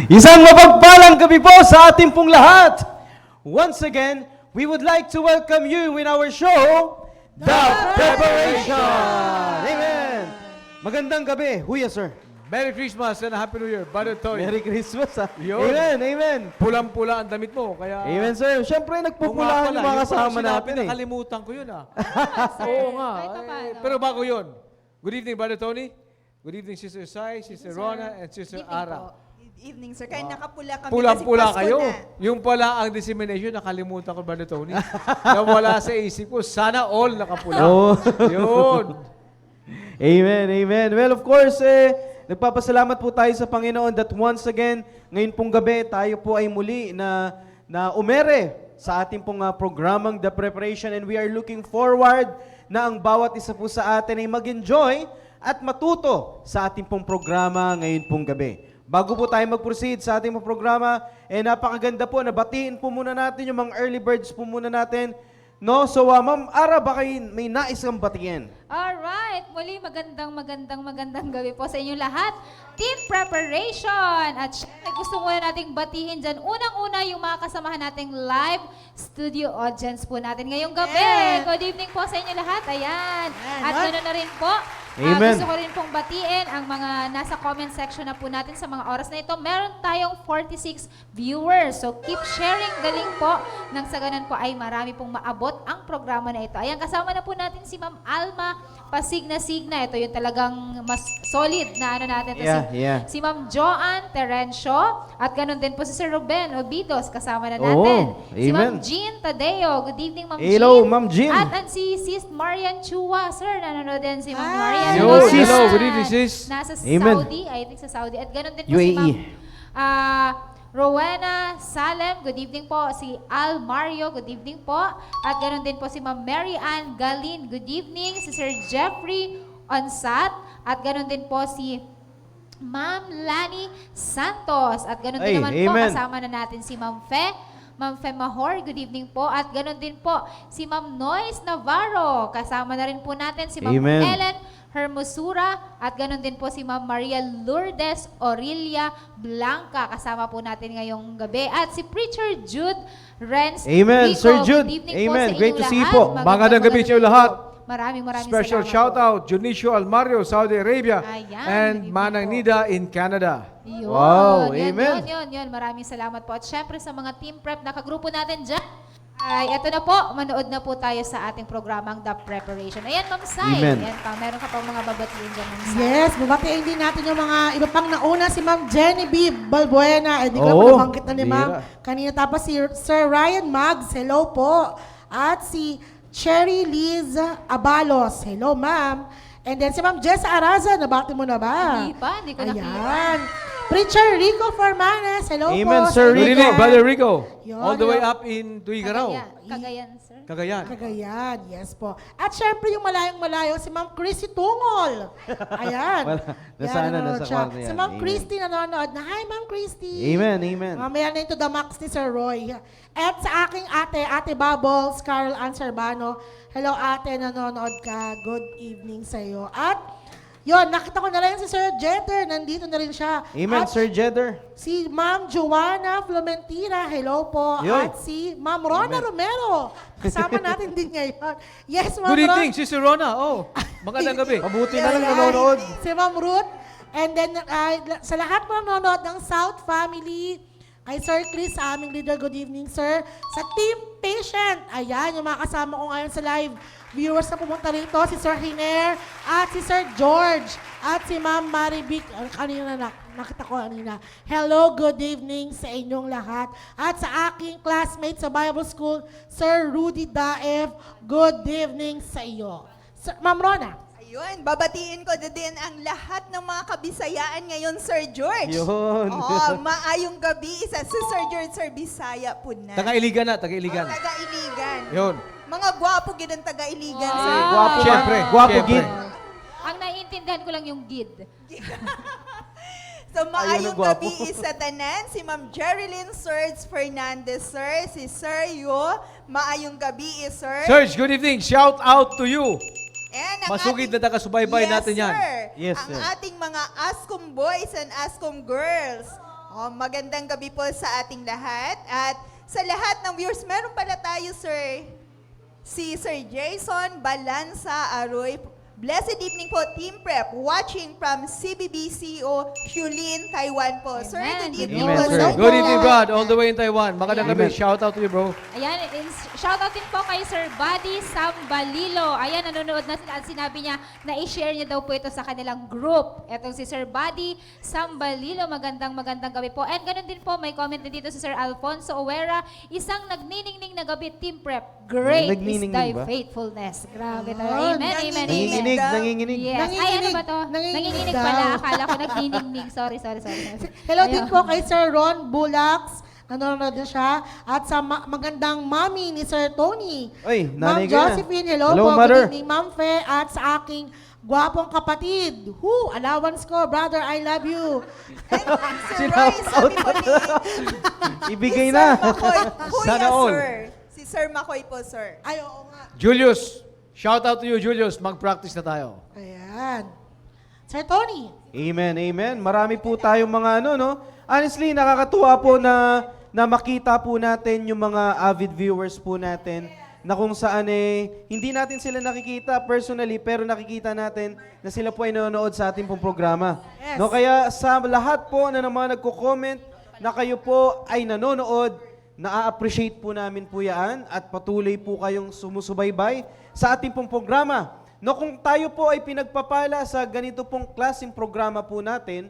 Isang mapagpalang gabi po sa ating pong lahat. Once again, we would like to welcome you in our show, The Preparation. Amen. Magandang gabi. Huya, sir. Merry Christmas and Happy New Year, Brother Toy. Merry Christmas, ha? Yun. Amen, amen. Pulang-pula ang damit mo, kaya... Amen, sir. Siyempre, nagpupulahan yung mga kasama natin, eh. Nakalimutan ko yun, Oo nga. Pero bago yun, good evening, Brother Tony. Good evening, Sister Sai, Sister Rona, and Sister Ara. Good evening, sir. Kaya nakapula kami Pulang-pula kasi Pasko kayo. na. Yung pala ang dissemination, nakalimutan ko, Brother Tony. Nawala sa isip ko, sana all nakapula. Oo. Yun. Amen, amen. Well, of course, nagpapasalamat po tayo sa Panginoon that once again, ngayon pong gabi, tayo po ay muli na umere sa ating pong programang The Preparation, and we are looking forward na ang bawat isa po sa atin ay mag-enjoy at matuto sa ating pong programa ngayon pong gabi. Bago po tayo mag-proceed sa ating pong programa, napakaganda po, nabatiin po muna natin yung mga early birds po muna natin. No? So, Ma'am Ara, baka may nais kang batiin. Alright, muli magandang gabi po sa inyong lahat. Team Preparation! At syempre, gusto muna nating batiin dyan. Unang-una yung mga kasamahan nating live studio audience po natin ngayong gabi. Yeah. Good evening po sa inyo lahat. Ayan. At ganoon na rin po. Amen. Gusto ko rin pong batiin ang mga nasa comment section na po natin sa mga oras na ito. Meron tayong 46 viewers. So keep sharing the link po. Nang sa ganun po ay marami pong maabot ang programa na ito. Ayan, kasama na po natin si Ma'am Alma Pasigna-Signa. Ito yung talagang mas solid na ano natin. Ito si Ma'am Joanne Terencio. At ganun din po si Sir Ruben Obidos. Kasama na natin. Si Ma'am amen. Jean Tadeo. Good evening, Ma'am Hello, Jean. Ma'am Jean. At si Sis Marian Chua. Sir, nanonood din si Ma'am Hi. Marian. Yo, sis. hello, good evening, sis. Nasa Amen. Saudi, I think sa Saudi. At ganun din po UAE. si Ma'am Rowena Salem, good evening po. Si Al Mario, good evening po. At ganun din po si Ma'am Mary Ann Galin, good evening. Si Sir Jeffrey Onsat. At ganun din po si Ma'am Lani Santos. At ganun din Ay, naman amen. po, kasama na natin si Ma'am Fe Mahor, good evening po. At ganun din po si Ma'am Noyce Navarro. Kasama na rin po natin si Ma'am Amen. Ellen Hermosura. At ganun din po si Ma'am Maria Lourdes Aurelia Blanca. Kasama po natin ngayong gabi. At si Preacher Jude Renz Amen, Rico. Sir Jude. Good evening Amen. po sa Great inyong to see you lahat. po. Magandang gabi sa inyo lahat. Maraming Special salamat shout po. out, Junicio Almario, Saudi Arabia, Ayan, and good evening Manang po. Nida in Canada. Yun, Wow, yun, amen. Yun. Maraming salamat po. At syempre sa mga team prep na kagrupo natin dyan, ay eto na po, manood na po tayo sa ating programang The Preparation. Ayan, Ma'am Sai. Amen. Ayan pa, meron ka pang mga babatiin dyan, Ma'am Sai. Yes, babatiin din natin yung mga iba pang nauna, si Ma'am Jenny B. Balbuena. Hindi ko Oo, naman nabanggit na ni Ma'am. bira. Kanina tapos si Sir Ryan Maggs, hello po. At si Cherry Liz Abalos, hello Ma'am. And then si Ma'am Jessa Araza, nabati mo na ba? Hindi pa, hindi ko nakita. Ayan. Preacher Rico Formanes, hello Amen, po. Sir Good Rico. evening, Brother Rico. Yun, All the way hello. up in Tuigaraw, Cagayan, sir. Cagayan. Cagayan, yes po. At syempre yung malayong-malayo, si Ma'am Chrissy Tungol. Ayan. Nasaan na, nanonood nasa siya. kwarto yan. Si Ma'am Amen. Christy nanonood na, hi Ma'am Christy. Amen, amen. Mamaya na into the max ni Sir Roy. At sa aking ate Bubbles, Carol Ann Sarbano, hello ate, nanonood ka. Good evening sa iyo. At yon, nakita ko na rin si Sir Jeter, nandito na rin siya. Amen, At Sir Jeder. si Ma'am Joanna Flomentira, hello po. Yun. At si Ma'am Rona Romero, kasama natin din ngayon. Yes, Ma'am Good Ron. evening, Sister Rona. Oh, magandang gabi. Mabuti na lang Ayan. nanonood. Si Ma'am Ruth. And then, sa lahat po nanonood ng South Family, kay Sir Chris, sa aming leader, good evening, sir. Sa Team Patient, ayan, yung mga kasama ko ngayon sa live viewers na pumunta rito, si Sir Hiner, at si Sir George, at si Ma'am Marivic, kanina nakita ko kanina. Hello, good evening sa inyong lahat. At sa aking classmate sa Bible School, Sir Rudy Daef, good evening sa iyo. Ma'am Rona. Ayun, babatiin ko din ang lahat ng mga kabisayaan ngayon, Sir George. Yun. Oo, maayong gabi isa si Sir George, Sir Bisaya po na. Taga-Iligan na, taga-Iligan. Taga-Iligan. Yun. Mga gwapo gid ang taga-Iligan, Wow. Sir. Gwapo, Siyempre, gwapo siyempre. gid. Ang naiintindihan ko lang yung gid. So, maayong Ayun, gwapo. gabi isa tanan, si Ma'am Jerilyn Serge Fernandez, Sir, si Sir Yo, maayong gabi, Sir. Serge, good evening. Shout out to you. And Masugid na taga-subaybay natin yan. Sir. Yes, Ang sir. ating mga ASCOM boys and ASCOM girls. Magandang gabi po sa ating lahat. At sa lahat ng viewers, meron pala tayo, sir. Si Sir Jason Balanza Aroy. Blessed evening po, Team Prep. Watching from CBBCO, Hulin, Taiwan po. Sir, Amen. good evening Amen, po. sir. sa Good inyo. evening, Brad. All the way in Taiwan. Magandang gabi. Amen. Shout out to you, bro. Ayan, shoutout din po kay Sir Buddy Sambalilo. Ayan, nanonood na sila at sinabi niya na i-share niya daw po ito sa kanilang group. Etong si Sir Buddy Sambalilo, magandang gabi po. And ganun din po, may comment din dito si Sir Alfonso Owera, isang nagniningning na gabi, Team Prep. Great is Nagniningning thy ba? faithfulness. Grabe Ah, talaga. Amen, amen, amen. Nanginginig, nanginginig. Yes. Ay, ano Nanginginig. ba to? Nanginginig Nanginginig daw. pala. Akala ko nagniningning. Sorry. Hello Ayun. din po kay Sir Ron Bulax. Nanonood na siya. At sa magandang mami ni Sir Tony. Oy, Ma'am nanay ka na. Josephine, hello, Hello, po. mother. Good evening, Ma'am Fe. At sa aking gwapong kapatid. Allowance ko, brother, I love you. Sir Roy, sabi po ni Ibigay Sir na. Makoy. Sana Kuya, all. sir. Si Sir Makoy po, sir. Ay, oo nga. Julius, shout out to you, Julius. Mag-practice na tayo. Ayan. Sir Tony. Amen, amen. Marami po tayong mga no? Honestly, nakakatuwa po na makita po natin yung mga avid viewers po natin na kung saan hindi natin sila nakikita personally, pero nakikita natin na sila po ay nanonood sa ating pong programa. Yes. No, kaya sa lahat po na naman nagko-comment na kayo po ay nanonood, na-appreciate po namin po yan at patuloy po kayong sumusubaybay sa ating pong programa. No, kung tayo po ay pinagpapala sa ganito pong klaseng programa po natin,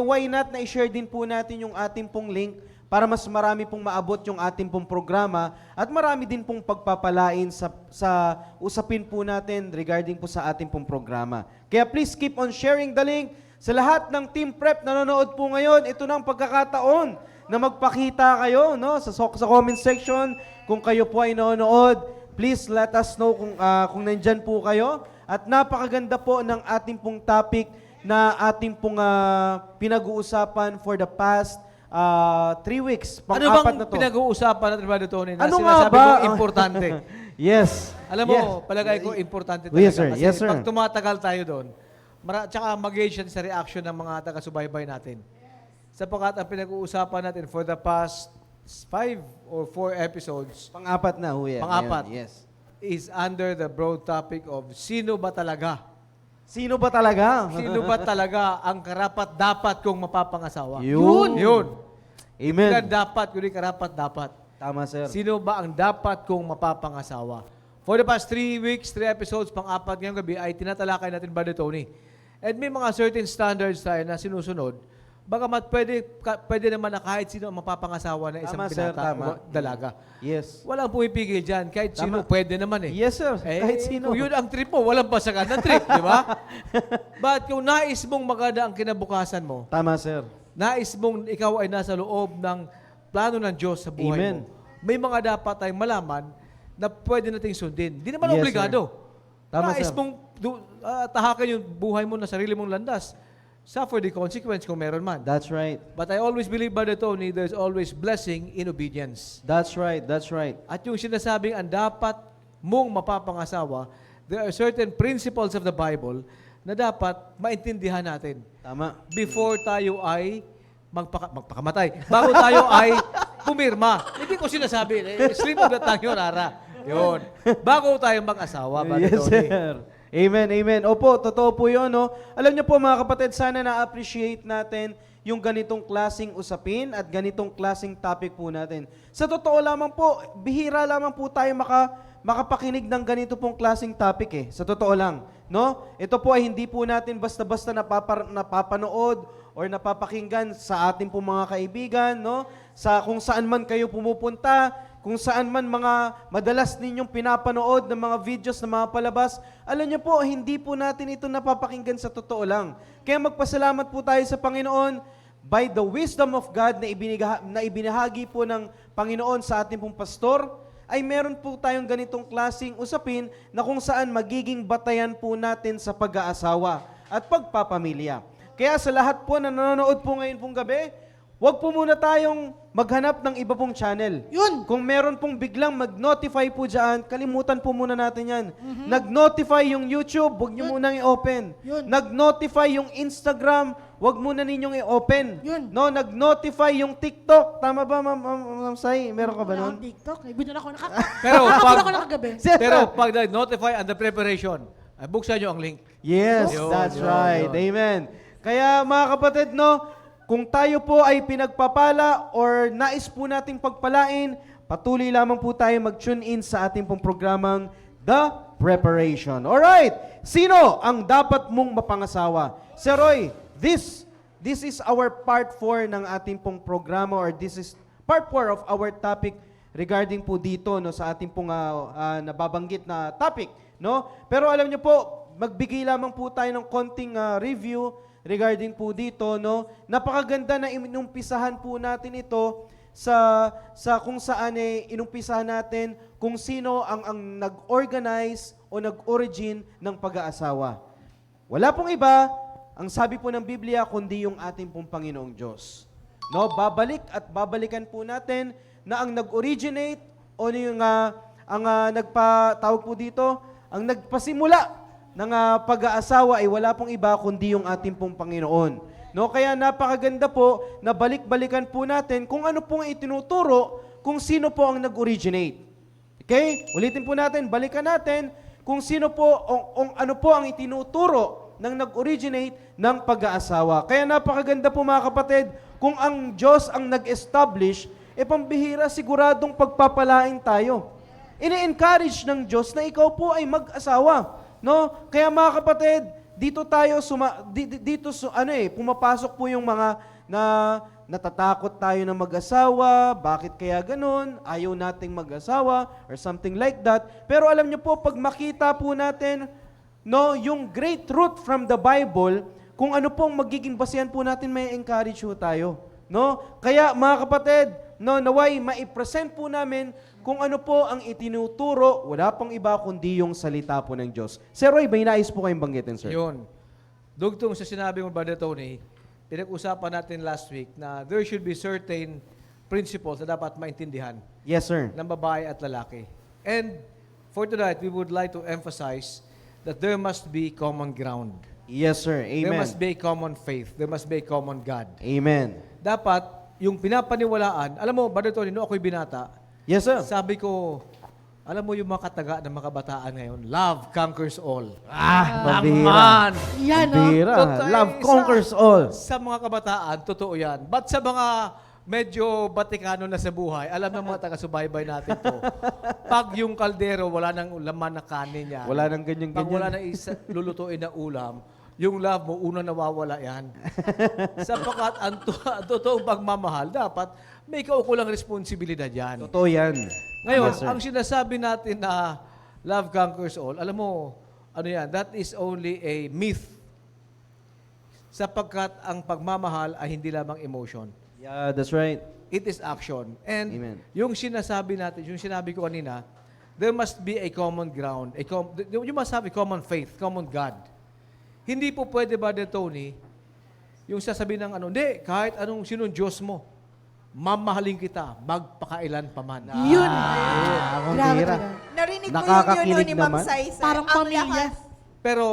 why not na i-share din po natin yung ating pong link para mas marami pong maabot yung ating pong programa at marami din pong pagpapalain sa usapin po natin regarding po sa ating pong programa. Kaya please keep on sharing the link. Sa lahat ng Team Prep na nanonood po ngayon, ito na ang pagkakataon na magpakita kayo sa comment section kung kayo po ay nanonood. Please let us know kung nandyan po kayo. At napakaganda po ng ating pong topic na ating pong pinag-uusapan for the past 3 weeks. Ano Pang-apat bang na to. pinag-uusapan natin, Brother Tony, na Ano nga sinasabi ba? ko importante? Yes. Alam mo, palagay ko importante talaga. Yes, sir. Kasi Yes, sir. pag tumatagal tayo doon, tsaka mag-gauge yan sa reaction ng mga taga-subaybay natin. Sapagkat ang pinag-uusapan natin for the past 5 or 4 episodes Pang-apat na, Huya. Pang-apat. Yes. is under the broad topic of sino ba talaga? Sino ba talaga? Sino ba talaga ang karapat-dapat kong mapapangasawa? Yun. Yun. Amen. Hindi dapat, kundi karapat-dapat. Tama, sir. Sino ba ang dapat kong mapapangasawa? For the past 3 weeks, 3 episodes, pang-apat ngayong gabi ay tinatalakay natin, Brother Tony. And may mga certain standards tayo na sinusunod. Bagamat pwede naman na kahit sino ang mapapangasawa na isang Tama, sir, binata tama. o dalaga. Yes. Walang pumipigil dyan. Kahit sino, Tama. pwede naman eh. Yes, sir. Kahit sino. Kung yun ang trip mo, walang basagan ng trip, di ba? But kung nais mong maganda ang kinabukasan mo, Tama, sir. nais mong ikaw ay nasa loob ng plano ng Diyos sa buhay Amen. mo, may mga dapat tayong malaman na pwede nating sundin. Hindi naman Yes, obligado. Tama, Nais sir. mong tahakan yung buhay mo na sarili mong landas. Suffer the consequence kung meron man. That's right. But I always believe, Brother Tony, there's always blessing in obedience. That's right. That's right. At yung sinasabing ang dapat mong mapapangasawa, there are certain principles of the Bible na dapat maintindihan natin Tama. before tayo ay magpakamatay. Bago tayo ay pumirma. Hindi ko sinasabi. Slip of the tongue yun, Ara. Yun. Bago tayo mag-asawa, Brother Yes, Tony. sir. Amen, amen. Opo, totoo po yun, no? Alam niyo po, mga kapatid, sana na-appreciate natin yung ganitong klasing usapin at ganitong klasing topic po natin. Sa totoo lamang po, bihira lamang po tayo makapakinig ng ganito pong klasing topic eh. Sa totoo lang, no? Ito po ay hindi po natin basta-basta napapanood or napapakinggan sa ating po mga kaibigan, no? Sa kung saan man kayo pumupunta, kung saan man mga madalas ninyong pinapanood ng mga videos na mga palabas, alam niyo po, hindi po natin ito napapakinggan sa totoo lang. Kaya magpasalamat po tayo sa Panginoon by the wisdom of God na ibinahagi po ng Panginoon sa ating pong pastor, ay meron po tayong ganitong klaseng usapin na kung saan magiging batayan po natin sa pag-aasawa at pagpapamilya. Kaya sa lahat po na nanonood po ngayon pong gabi, wag po muna tayong maghanap ng iba pong channel. Yun. Kung meron pong biglang mag-notify po dyan, kalimutan po muna natin yan. Nag-notify yung YouTube, wag nyo munang i-open. Yun. Nag-notify yung Instagram, wag muna ninyong i-open. Yun. No, nag-notify yung TikTok. Tama ba, Ma'am Sai? Meron ka ba Wala nun? akong TikTok. Hindi na ako Pero nakapura pag- ko na kagabi. Pero pag notify and the preparation, ay buksan nyo ang link. Yes, Yun, that's yun, right. yun. Amen. Kaya mga kapatid, no, kung tayo po ay pinagpapala or nais po nating pagpalain, patuloy lamang po tayo mag-tune in sa ating pong programang The Preparation. Alright, sino ang dapat mong mapangasawa? Sir Roy, this is our part 4 ng ating pong programa, or this is part 4 of our topic regarding po dito, no, sa ating pong nababanggit na topic, no? Pero alam niyo po, magbigay lamang po tayo ng konting review regarding po dito, no? Napakaganda na inumpisahan po natin ito sa kung saan inumpisahan natin kung sino ang nag-organize o nag-origin ng pag-aasawa. Wala pong iba, ang sabi po ng Biblia, kundi yung ating pong Panginoong Diyos. No, babalik at babalikan po natin na ang nag-originate o yung nagpatawag po dito, ang nagpasimula ng pag-aasawa ay wala pong iba kundi yung ating pong Panginoon. No, kaya napakaganda po na balik-balikan po natin kung ano pong itinuturo, kung sino po ang nag-originate. Okay? Ulitin po natin, balikan natin kung sino po, ano po ang itinuturo ng nag-originate ng pag-aasawa. Kaya napakaganda po mga kapatid, kung ang Diyos ang nag-establish, pambihira siguradong pagpapalain tayo. Ini-encourage ng Diyos na ikaw po ay mag-asawa. No? Kaya mga kapatid, dito tayo pumapasok po yung mga na natatakot tayo na mag-asawa, bakit kaya ganun? Ayaw nating mag-asawa or something like that. Pero alam niyo po, pag makita po natin no, yung great truth from the Bible, kung ano pong magiging basihan po natin, may encourage po tayo. No? Kaya mga kapatid, no, naway maipresent po namin kung ano po ang itinuturo, wala pang iba kundi yung salita po ng Diyos. Sir Roy, may nais po kayong banggitin, sir? Yun. Dugtong sa sinabi mo, Brother Tony, pinag-usapan natin last week na there should be certain principles na dapat maintindihan Yes, sir. ng babae at lalaki. And for tonight, we would like to emphasize that there must be common ground. Yes, sir. There Amen. must be a common faith. There must be a common God. Amen. Dapat, yung pinapaniwalaan, alam mo, Brother Tony, noong ako'y binata, Yes, sir. sabi ko, alam mo yung mga kataga ng mga kabataan ngayon, love conquers all. Pambihira. Yan, no? Pambihira. Totoo, Love isa. conquers all. Sa mga kabataan, totoo yan. But sa mga medyo Batikano na sa buhay, alam ng mga taga-subaybay natin to, pag yung kaldero, wala nang laman na kanin yan. Wala nang ganyan-ganyan. Pag wala nang lulutuin na ulam, yung love mo, una nawawala yan. Sapagkat ang totoong pagmamahal, dapat may kaukulang responsibilidad yan. Totoo yan. Ngayon, Yes, sir. ang sinasabi natin na love conquers all, alam mo, ano yan, that is only a myth. Sapagkat ang pagmamahal ay hindi lamang emotion. Yeah, that's right. It is action. And Amen. yung sinasabi natin, yung sinabi ko kanina, there must be a common ground. You must have a common faith, common God. Hindi po pwede ba, Tony, yung sasabihin ng hindi, kahit anong sinong Diyos mo, mamahalin kita, magpakailan pa man. Yun. Ang Grabe bihira. talaga. Narinig ko Nakakakilig yun ni Ma'am naman. Saisay. Parang Ang pamilya. lakas. Pero,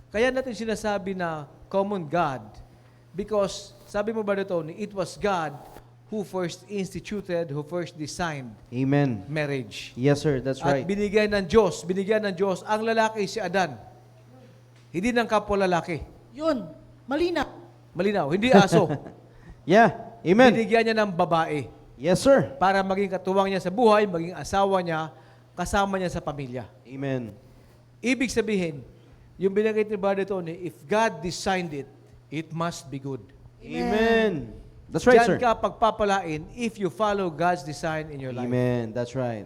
kaya natin sinasabi na common God because, sabi mo ba, Tony, it was God who first instituted, who first designed Amen. marriage. Yes, sir. That's At right. binigyan ng Diyos, ang lalaki si Adan. Hindi ng kapwa lalaki. Yun. Malina. Malinaw, hindi aso. Yeah. Amen. Binigyan niya ng babae Yes, sir. para maging katuwang niya sa buhay, maging asawa niya, kasama niya sa pamilya. Amen. Ibig sabihin, yung binanggit ni Brother Tony, if God designed it, it must be good. Amen. That's right, Diyan sir. ka pagpapalain if you follow God's design in your life. Amen. That's right.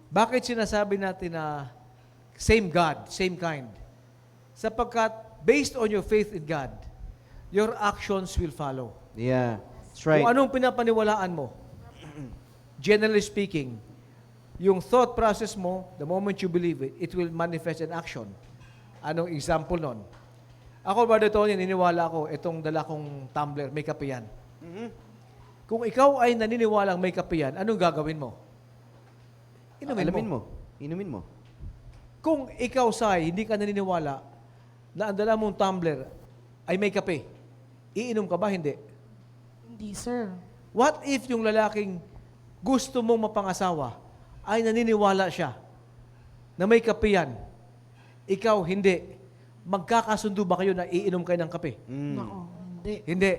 Bakit sinasabi natin na same God, same kind? Sapagkat based on your faith in God, your actions will follow. Yeah. That's right. Kung anong pinapaniwalaan mo, generally speaking, yung thought process mo, the moment you believe it, it will manifest in action. Anong example nun? Ako, Brother Tony, niniwala ako, itong dala kong tumbler, may kape yan. Kung ikaw ay naniniwalang may kape yan, anong gagawin mo? Alamin mo. Inumin mo. Kung ikaw, Sai, hindi ka naniniwala na ang dala mong tumbler ay may kape, iinom ka ba? Hindi. Hindi, sir. What if yung lalaking gusto mong mapangasawa ay naniniwala siya na may kape yan, ikaw hindi, magkakasundo ba kayo na iinom kayo ng kape? Nako, hindi. Hindi.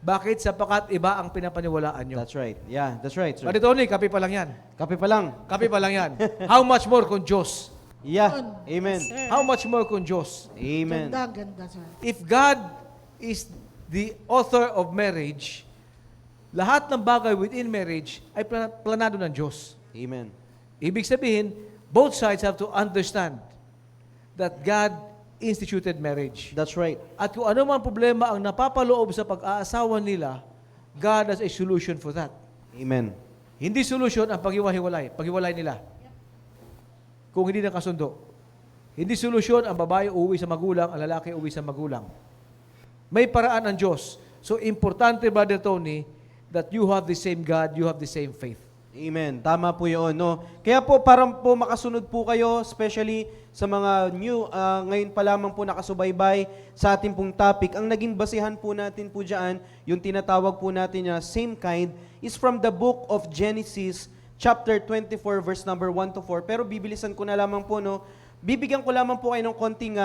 Bakit? Sapagat iba ang pinapaniwalaan nyo. That's right. Yeah, that's right, sir. Pati Tony, kape pa lang yan. Kape pa lang. Kape pa lang yan. How much more kung Diyos? Yeah. Amen. Sir. How much more kung Diyos? Amen. Ganda, sir. If God is the author of marriage, lahat ng bagay within marriage ay planado ng Diyos. Amen. Ibig sabihin, both sides have to understand that God instituted marriage. That's right. At kung ano man problema ang napapaloob sa pag-aasawa nila, God has a solution for that. Amen. Hindi solution ang paghiwalay nila. Kung hindi nakasundo. Hindi solusyon ang babae uuwi sa magulang, ang lalaki uuwi sa magulang. May paraan ang Diyos. So, importante, Brother Tony, that you have the same God, you have the same faith. Amen. Tama po yun, no? Kaya po, para po makasunod po kayo, especially sa mga new, ngayon pa lamang po nakasubaybay sa ating pong topic, ang naging basihan po natin po dyan, yung tinatawag po natin na same kind, is from the book of Genesis, chapter 24, verse number 1 to 4. Pero bibilisan ko na lamang po, no? Bibigyan ko lamang po kayo ng konting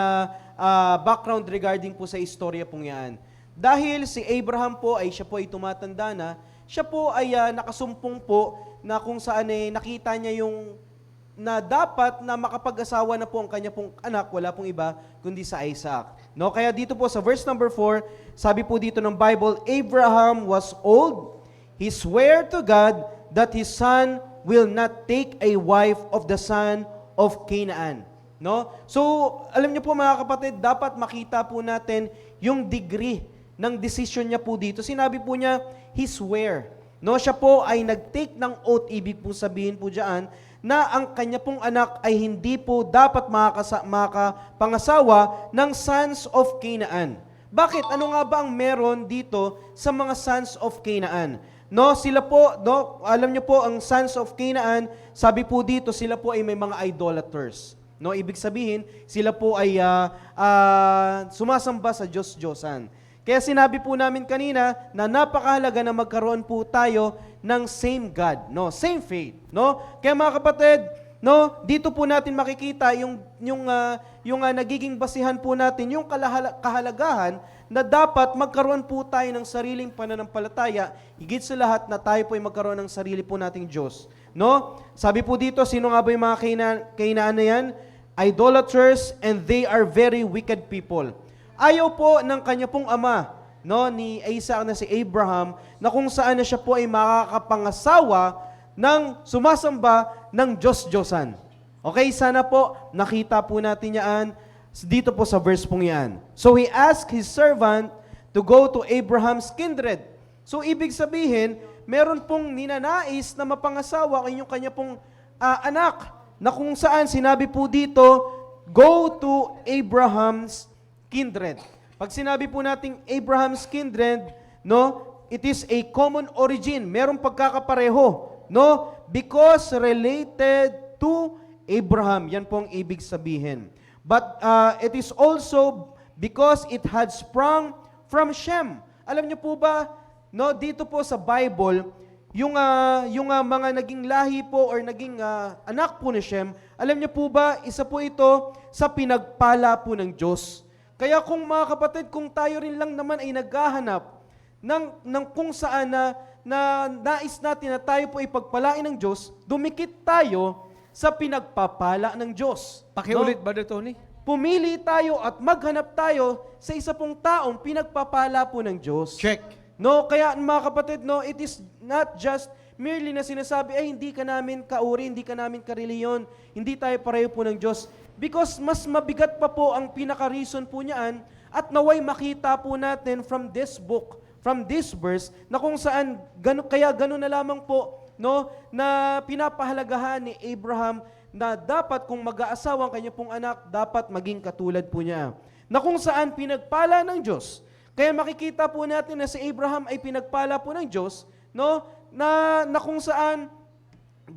background regarding po sa istorya pong yan. Dahil si Abraham po ay siya po ay tumatanda na, siya po ay nakasumpong po na kung saan nakita niya yung na dapat na makapag-asawa na po ang kanya pong anak, wala pong iba kundi sa Isaac. No, kaya dito po sa verse number 4, sabi po dito ng Bible, Abraham was old. He swore to God that his son will not take a wife of the son of Canaan. No? So, alam niyo po mga kapatid, dapat makita po natin yung degree ng decision niya po dito. Sinabi po niya, he swear. No, siya po ay nag-take ng oath, ibig po sabihin po diyan na ang kanya pong anak ay hindi po dapat makapangasawa ng sons of Canaan. Bakit? Ano nga ba ang meron dito sa mga sons of Canaan? No, sila po, no, alam niyo po ang sons of Canaan, sabi po dito sila po ay may mga idolaters. No, ibig sabihin, sila po ay sumasamba sa Diyos-Diyosan. Kaya sinabi po namin kanina na napakahalaga na magkaroon po tayo ng same God, no, same faith, no? Kaya mga kapatid, no, dito po natin makikita yung nagiging basihan po natin, yung kahalagahan na dapat magkaroon po tayo ng sariling pananampalataya, higit sa lahat na tayo po ay magkaroon ng sarili po nating Diyos, no? Sabi po dito, sino nga ba yung mga Kainaan na yan? Idolaters, and they are very wicked people. Ayaw po ng kanya pong ama, no, ni Isaac na si Abraham, na kung saan na siya po ay makakapangasawa ng sumasamba ng Diyos-Diyosan. Okay, sana po nakita po natin yan dito po sa verse pong yan. So he asked his servant to go to Abraham's kindred. So ibig sabihin, meron pong ninanais na mapangasawa yung kanya pong anak, na kung saan sinabi po dito, go to Abraham's kindred. Pag sinabi po nating Abraham's kindred, no, it is a common origin. Merong pagkakapareho, no? Because related to Abraham. Yan po ang ibig sabihin. But it is also because it had sprung from Shem. Alam niyo po ba, no, dito po sa Bible, yung mga naging lahi po or naging anak po ni Shem, alam niyo po ba, isa po ito sa pinagpala po ng Diyos. Kaya kung mga kapatid, kung tayo rin lang naman ay naghahanap ng kung saan na nais natin na tayo po ay pagpalain ng Diyos, dumikit tayo sa pinagpapala ng Diyos. Pakiulit, No? Brother Tony. Pumili tayo at maghanap tayo sa isa pong taong pinagpapala po ng Diyos. Check. No, kaya mga kapatid, no, it is not just merely na sinasabi, ay hindi ka namin kauri, hindi ka namin kareliyon, hindi tayo pareho po ng Diyos. Because mas mabigat pa po ang pinaka-reason po niyan at naway makita po natin from this book, from this verse, na kung saan, kaya gano'n na lamang po, no, na pinapahalagahan ni Abraham na dapat kung mag-aasawa ang kanya pong anak, dapat maging katulad po niya. Na kung saan pinagpala ng Diyos. Kaya makikita po natin na si Abraham ay pinagpala po ng Diyos, no? Na kung saan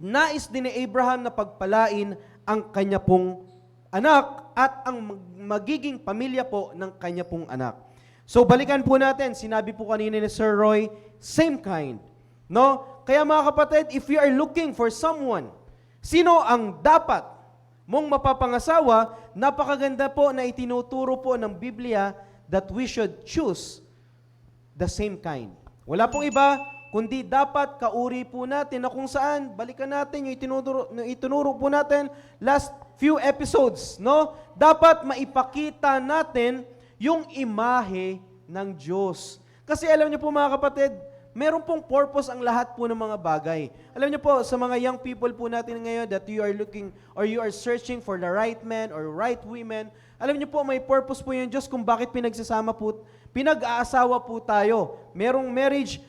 nais din ni Abraham na pagpalain ang kanya pong anak at ang magiging pamilya po ng kanya pong anak. So balikan po natin, sinabi po kanina ni Sir Roy, same kind. No? Kaya mga kapatid, if you are looking for someone, sino ang dapat mong mapapangasawa, napakaganda po na itinuturo po ng Biblia that we should choose the same kind. Wala pong iba, kundi dapat kauri po natin na kung saan, balikan natin yung itinuro po natin last few episodes, no? Dapat maipakita natin yung imahe ng Diyos. Kasi alam niyo po mga kapatid, meron pong purpose ang lahat po ng mga bagay. Alam niyo po, sa mga young people po natin ngayon that you are looking or you are searching for the right man or right women, alam niyo po, may purpose po yung Diyos kung bakit pinag-aasawa po tayo. Merong marriage,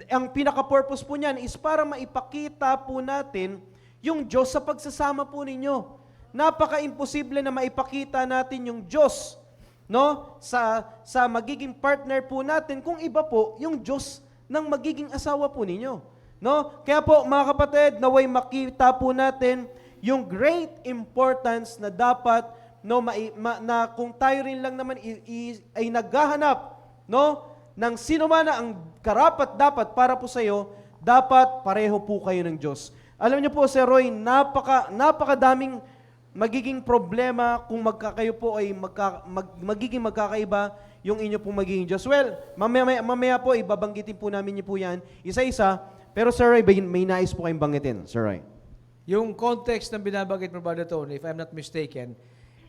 ang pinaka-purpose po niyan is para maipakita po natin yung Diyos sa pagsasama po ninyo. Napaka-imposible na maipakita natin yung Diyos, no? Sa magiging partner po natin kung iba po yung Diyos ng magiging asawa po ninyo, no? Kaya po mga kapatid, naway makita po natin yung great importance na dapat, no, na kung tayo rin lang naman ay naghahanap, no, ng sino man na ang karapat dapat para po sa iyo, dapat pareho po kayo ng Diyos. Alam niyo po, Sir Roy, napakadaming magiging problema kung kayo po ay magiging magkakaiba yung inyo pong magiging Diyos. Well, mamaya po, ibabanggitin po namin niyo po yan, isa-isa. Pero Sir Roy, may nais po kayong banggitin, Sir Roy. Yung context ng binabanggit mo, Brother Tony, if I'm not mistaken,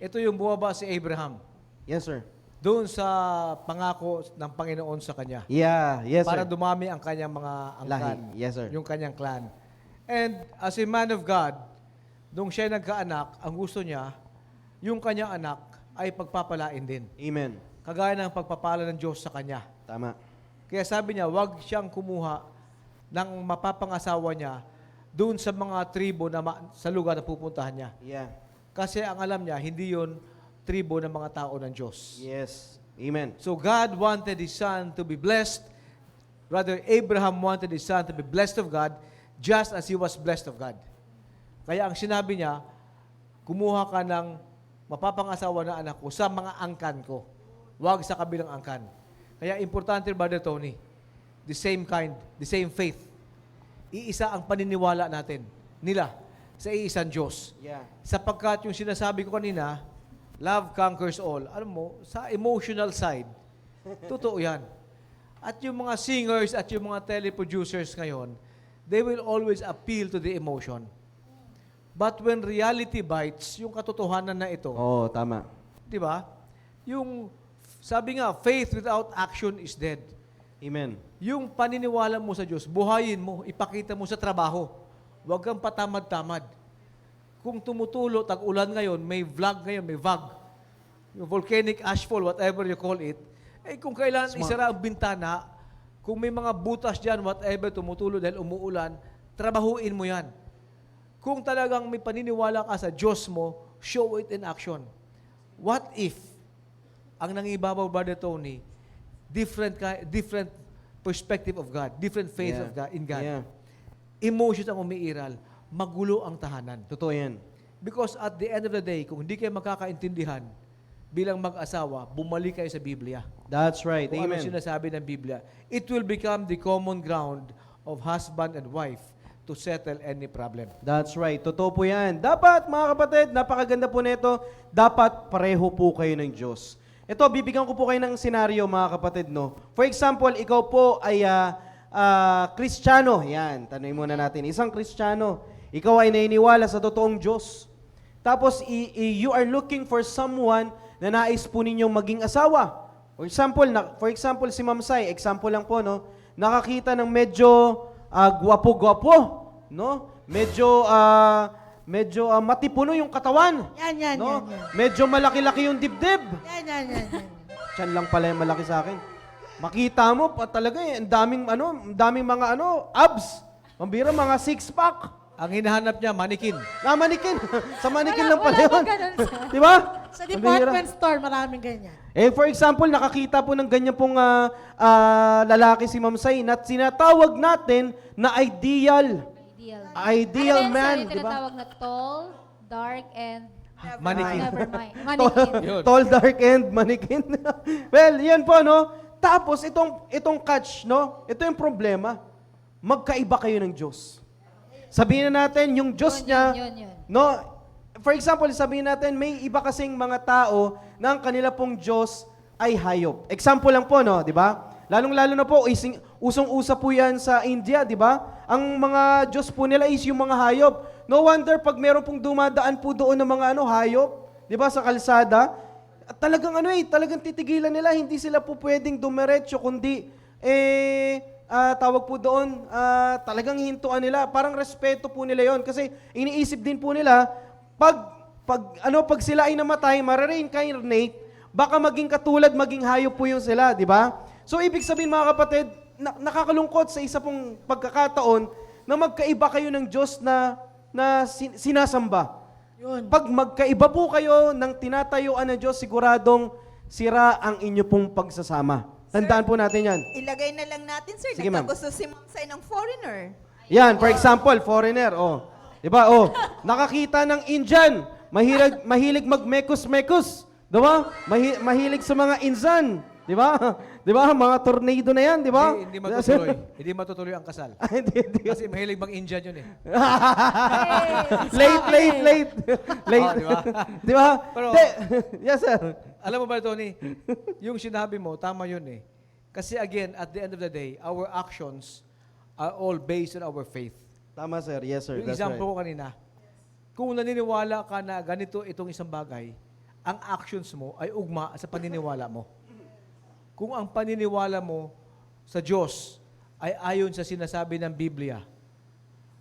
ito yung bumaba si Abraham Yes, sir. doon sa pangako ng Panginoon sa kanya. Yeah, yes, Para sir. dumami ang kanyang mga angkan. Lahi. Yes, sir. Yung kanyang clan. And as a man of God, nung siya nagkaanak, ang gusto niya, yung kanyang anak ay pagpapalain din. Amen. Kagaya ng pagpapala ng Diyos sa kanya. Tama. Kaya sabi niya, wag siyang kumuha ng mapapangasawa niya doon sa mga tribo na sa lugar na pupuntahan niya. Yeah. Kasi ang alam niya, hindi yon tribo ng mga tao ng Diyos. Yes. Amen. So God wanted His son to be blessed. Rather, Abraham wanted his son to be blessed of God just as he was blessed of God. Kaya ang sinabi niya, kumuha ka ng mapapangasawa na anak ko sa mga angkan ko. Huwag sa kabilang angkan. Kaya importante, Brother Tony, the same kind, the same faith. Iisa ang paniniwala natin, nila, sa iisang Diyos. Yeah. Sapagkat yung sinasabi ko kanina, love conquers all. Alam mo, sa emotional side, totoo yan. At yung mga singers at yung mga teleproducers ngayon, they will always appeal to the emotion. But when reality bites, yung katotohanan na ito, Oo, tama. di ba? Yung, sabi nga, faith without action is dead. Amen. Yung paniniwala mo sa Diyos, buhayin mo, ipakita mo sa trabaho. Huwag kang patamad-tamad. Kung tumutulo, tag-ulan ngayon, may vlog ngayon, may VAG. Yung volcanic ashfall, whatever you call it. Eh kung kailangan isara ang bintana, kung may mga butas dyan, whatever, tumutulo dahil umuulan, trabahuin mo yan. Kung talagang may paniniwala ka sa Diyos mo, show it in action. What if, ang nangibabaw, Brother Tony, different perspective of God, different faith Yeah. of God, in God. Yeah. Emotions ang umiiral, magulo ang tahanan. Totoo yan. Because at the end of the day, kung hindi kayo magkakaintindihan bilang mag-asawa, bumalik kayo sa Biblia. That's right. Kung ano Amen. sinasabi ng Biblia. It will become the common ground of husband and wife to settle any problem. That's right. Totoo po yan. Dapat, mga kapatid, napakaganda po nito, dapat pareho po kayo ng Diyos. Ito, bibigyan ko po kayo ng senaryo, mga kapatid, no? For example, ikaw po ay Kristiyano. Yan, tanongin muna natin. Isang Kristiyano, ikaw ay naniniwala sa totoong Diyos. Tapos, you are looking for someone na nais po ninyong maging asawa. For example, si Ma'am Sai, example lang po, no? Nakakita ng medyo gwapo-gwapo, no? Medyo matipuno yung katawan. Yan. No? Medyo malaki-laki yung dibdib. Yan. Tiyan lang pala yung malaki sa akin. Makita mo pa talaga ang daming mga abs. Pambira, mga six-pack. Ang hinahanap niya, manikin. Manikin. Sa manikin lang pala Wala yun. ba ganun, sir? Di ba? Sa Pambira. department store, maraming ganyan. For example, nakakita po ng ganyan pong lalaki si Ma'am Sai na sinatawag natin na ideal. Ideal Ano man, yan, sir, yung di ba? tinatawag na tall, dark, and Mannequin. never mind. Mannequin. Yun. Tall, dark, and mannequin. Well, yan po, no? Tapos, itong catch, no? Ito yung problema. Magkaiba kayo ng Diyos. Sabihin na natin, yung Diyos niya, Yun. no? For example, sabihin natin, may iba kasing mga tao na ang kanila pong Diyos ay hayop. Example lang po, no? Di ba? Lalong-lalo na po, usong-usa po yan sa India, di ba? Ang mga Diyos po nila is yung mga hayop. No wonder pag meron pong dumadaan po doon ng mga hayop, di ba, sa kalsada, talagang talagang titigilan nila, hindi sila po pwedeng dumiretso, kundi, tawag po doon, talagang hintuan nila. Parang respeto po nila yon kasi iniisip din po nila, pag sila ay namatay, mare-reincarnate, baka maging katulad, maging hayop po yung sila, di ba? So, ibig sabihin mga kapatid, nakakalungkot sa isa pong pagkakataon na magkaiba kayo ng Diyos na sinasamba. Yun. Pag magkaiba po kayo ng tinatayuan ng Diyos, siguradong sira ang inyo pong pagsasama. Tandaan po natin yan. Ilagay na lang natin, sir, Sige, ma'am. nagkagusto si Ma'am Sai ng foreigner. Yan, for example, foreigner, Diba, nakakita ng Indian, mahilig mag-mekos-mekos. Diba? Mahilig sa mga insan. Diba? Diba? Mga tornado na yan, diba? Hindi matutuloy. Hindi matutuloy ang kasal. Hindi. Kasi mahilig bang Indian yun eh. Late. Di ba? Diba? Pero- Yes, sir. Alam mo ba, Tony, yung sinabi mo, tama yun eh. Kasi again, at the end of the day, our actions are all based on our faith. Tama, sir. Yes, sir. Yung That's example right. ko kanina, kung naniniwala ka na ganito itong isang bagay, ang actions mo ay ugma sa paniniwala mo. Kung ang paniniwala mo sa Diyos ay ayon sa sinasabi ng Biblia,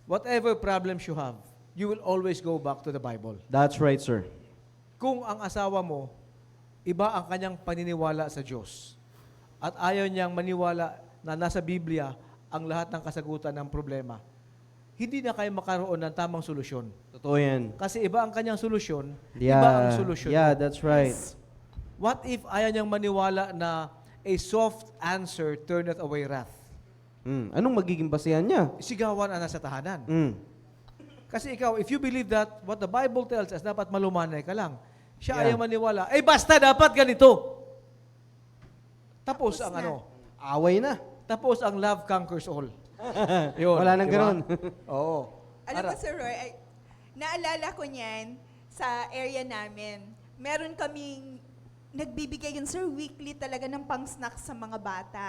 whatever problems you have, you will always go back to the Bible. That's right, sir. Kung ang asawa mo, iba ang kanyang paniniwala sa Diyos, at ayaw niyang maniwala na nasa Biblia ang lahat ng kasagutan ng problema, hindi na kayo makaroon ng tamang solusyon. Totoo yan. Kasi iba ang kanyang solusyon, Yeah. iba ang solusyon Yeah, mo. that's right. What if ayaw niyang maniwala na a soft answer turneth away wrath? Anong magiging basihan niya? Sigawan ang nasa tahanan. Kasi ikaw, if you believe that, what the Bible tells us, dapat malumanay ka lang. Siya Yeah. ayaw maniwala, basta dapat ganito. Tapos ang Away na. tapos ang love conquers all. Yun, Wala nang di ba? ganun. Oo. Alam mo, Sir Roy, naalala ko niyan sa area namin. Meron kaming nagbibigay yun, sir, weekly talaga ng pang-snacks sa mga bata.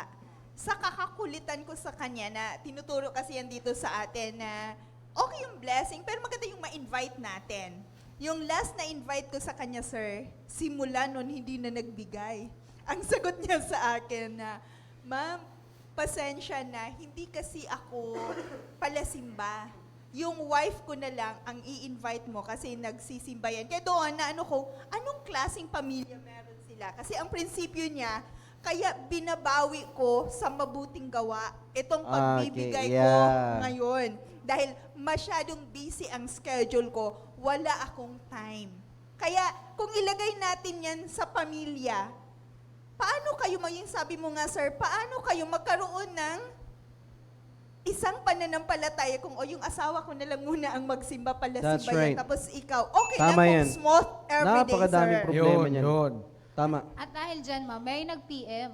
Sa kakakulitan ko sa kanya na tinuturo kasi yan dito sa atin na okay yung blessing, pero maganda yung ma-invite natin. Yung last na invite ko sa kanya, sir, simula nun hindi na nagbigay. Ang sagot niya sa akin na, Ma'am, pasensya na, hindi kasi ako palasimba. Yung wife ko na lang ang i-invite mo kasi nagsisimba yan. Kaya doon na anong klaseng pamilya meron sila? Kasi ang prinsipyo niya, kaya binabawi ko sa mabuting gawa itong pagbibigay ko ngayon. Dahil masyadong busy ang schedule ko, wala akong time. Kaya kung ilagay natin yan sa pamilya, paano kayo, yung sabi mo nga sir, paano kayo magkaroon ng isang pananampalataya kung yung asawa ko na lang muna ang magsimba pala That's simba right. yan, tapos ikaw, okay Tama lang kung yan. smooth everyday, Napakadaming sir. problema niyan. Yun. Tama. At dahil dyan, ma'am, may nag-PM.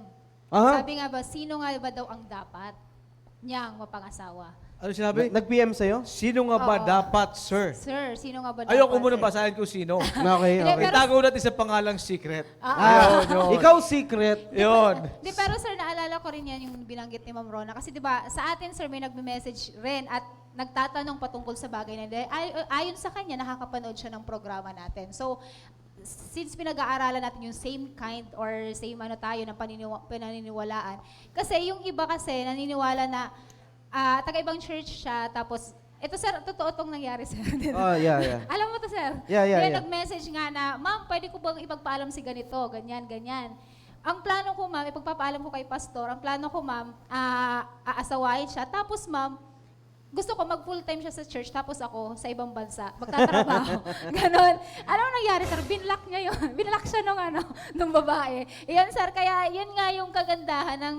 Aha. Sabi nga ba, sino nga ba daw ang dapat niyang mapangasawa? Ano sinabi? Nag-PM sa'yo? Sino nga ba Oo. dapat, sir? Sir, sino nga ba dapat? Ayoko muna basahin kung sino. Okay, Hindi, okay. pero- Itago natin sa pangalang secret. Ah, ikaw secret. Yun. Di, pero sir, naalala ko rin yan yung binanggit ni Ma'am Rona. Kasi di ba sa atin, sir, may nagme-message rin at nagtatanong patungkol sa bagay na ayon sa kanya, nakakapanood siya ng programa natin. So, since pinag-aaralan natin yung same kind or same tayo ng paniniwalaan, kasi yung iba kasi naniniwala na taga-ibang church siya, tapos, ito sir, totoo itong nangyari sir. Oh, yeah. Alam mo to sir? Yeah. Nag-message nga na, ma'am, pwede ko bang ipagpaalam si ganito, ganyan. Ang plano ko, ma'am, ipagpapaalam ko kay pastor, ang plano ko, ma'am, aasawain siya. Tapos, ma'am, gusto ko mag-full-time siya sa church, tapos ako sa ibang bansa, magtatrabaho. Ganon. Ano ang nangyari, sir? Binlock niya yun. Binlock siya nung babae. Iyan, sir, kaya yun nga yung kagandahan ng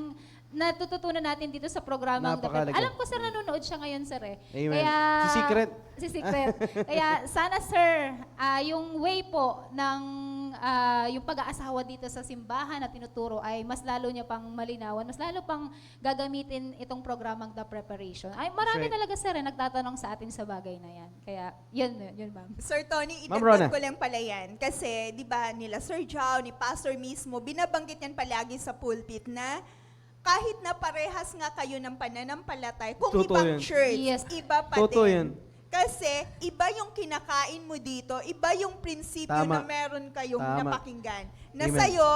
natututunan natin dito sa programang The Prep. Napakalaga. Alam ko, sir, nanonood siya ngayon, sir, eh. Amen. Si Secret. Si Secret. Kaya sana, sir, yung way po ng yung pag-aasawa dito sa simbahan na tinuturo ay mas lalo niya pang malinawan, mas lalo pang gagamitin itong programang The Preparation. Ay, marami That's right. talaga, sir, nagtatanong sa atin sa bagay na yan. Kaya, yun, ma'am. Sir Tony, Ma'am Rona. idagdag ko lang pala yan. Kasi, di ba, nila Sir Jao, ni Pastor mismo, binabanggit yan palagi sa pulpit na kahit na parehas nga kayo ng pananampalataya, kung Totoo ibang yan. church, Yes. iba pa Totoo din. yan. Kasi iba yung kinakain mo dito, iba yung prinsipyo Tama. na meron kayong Tama. napakinggan. Na Amen. sa'yo,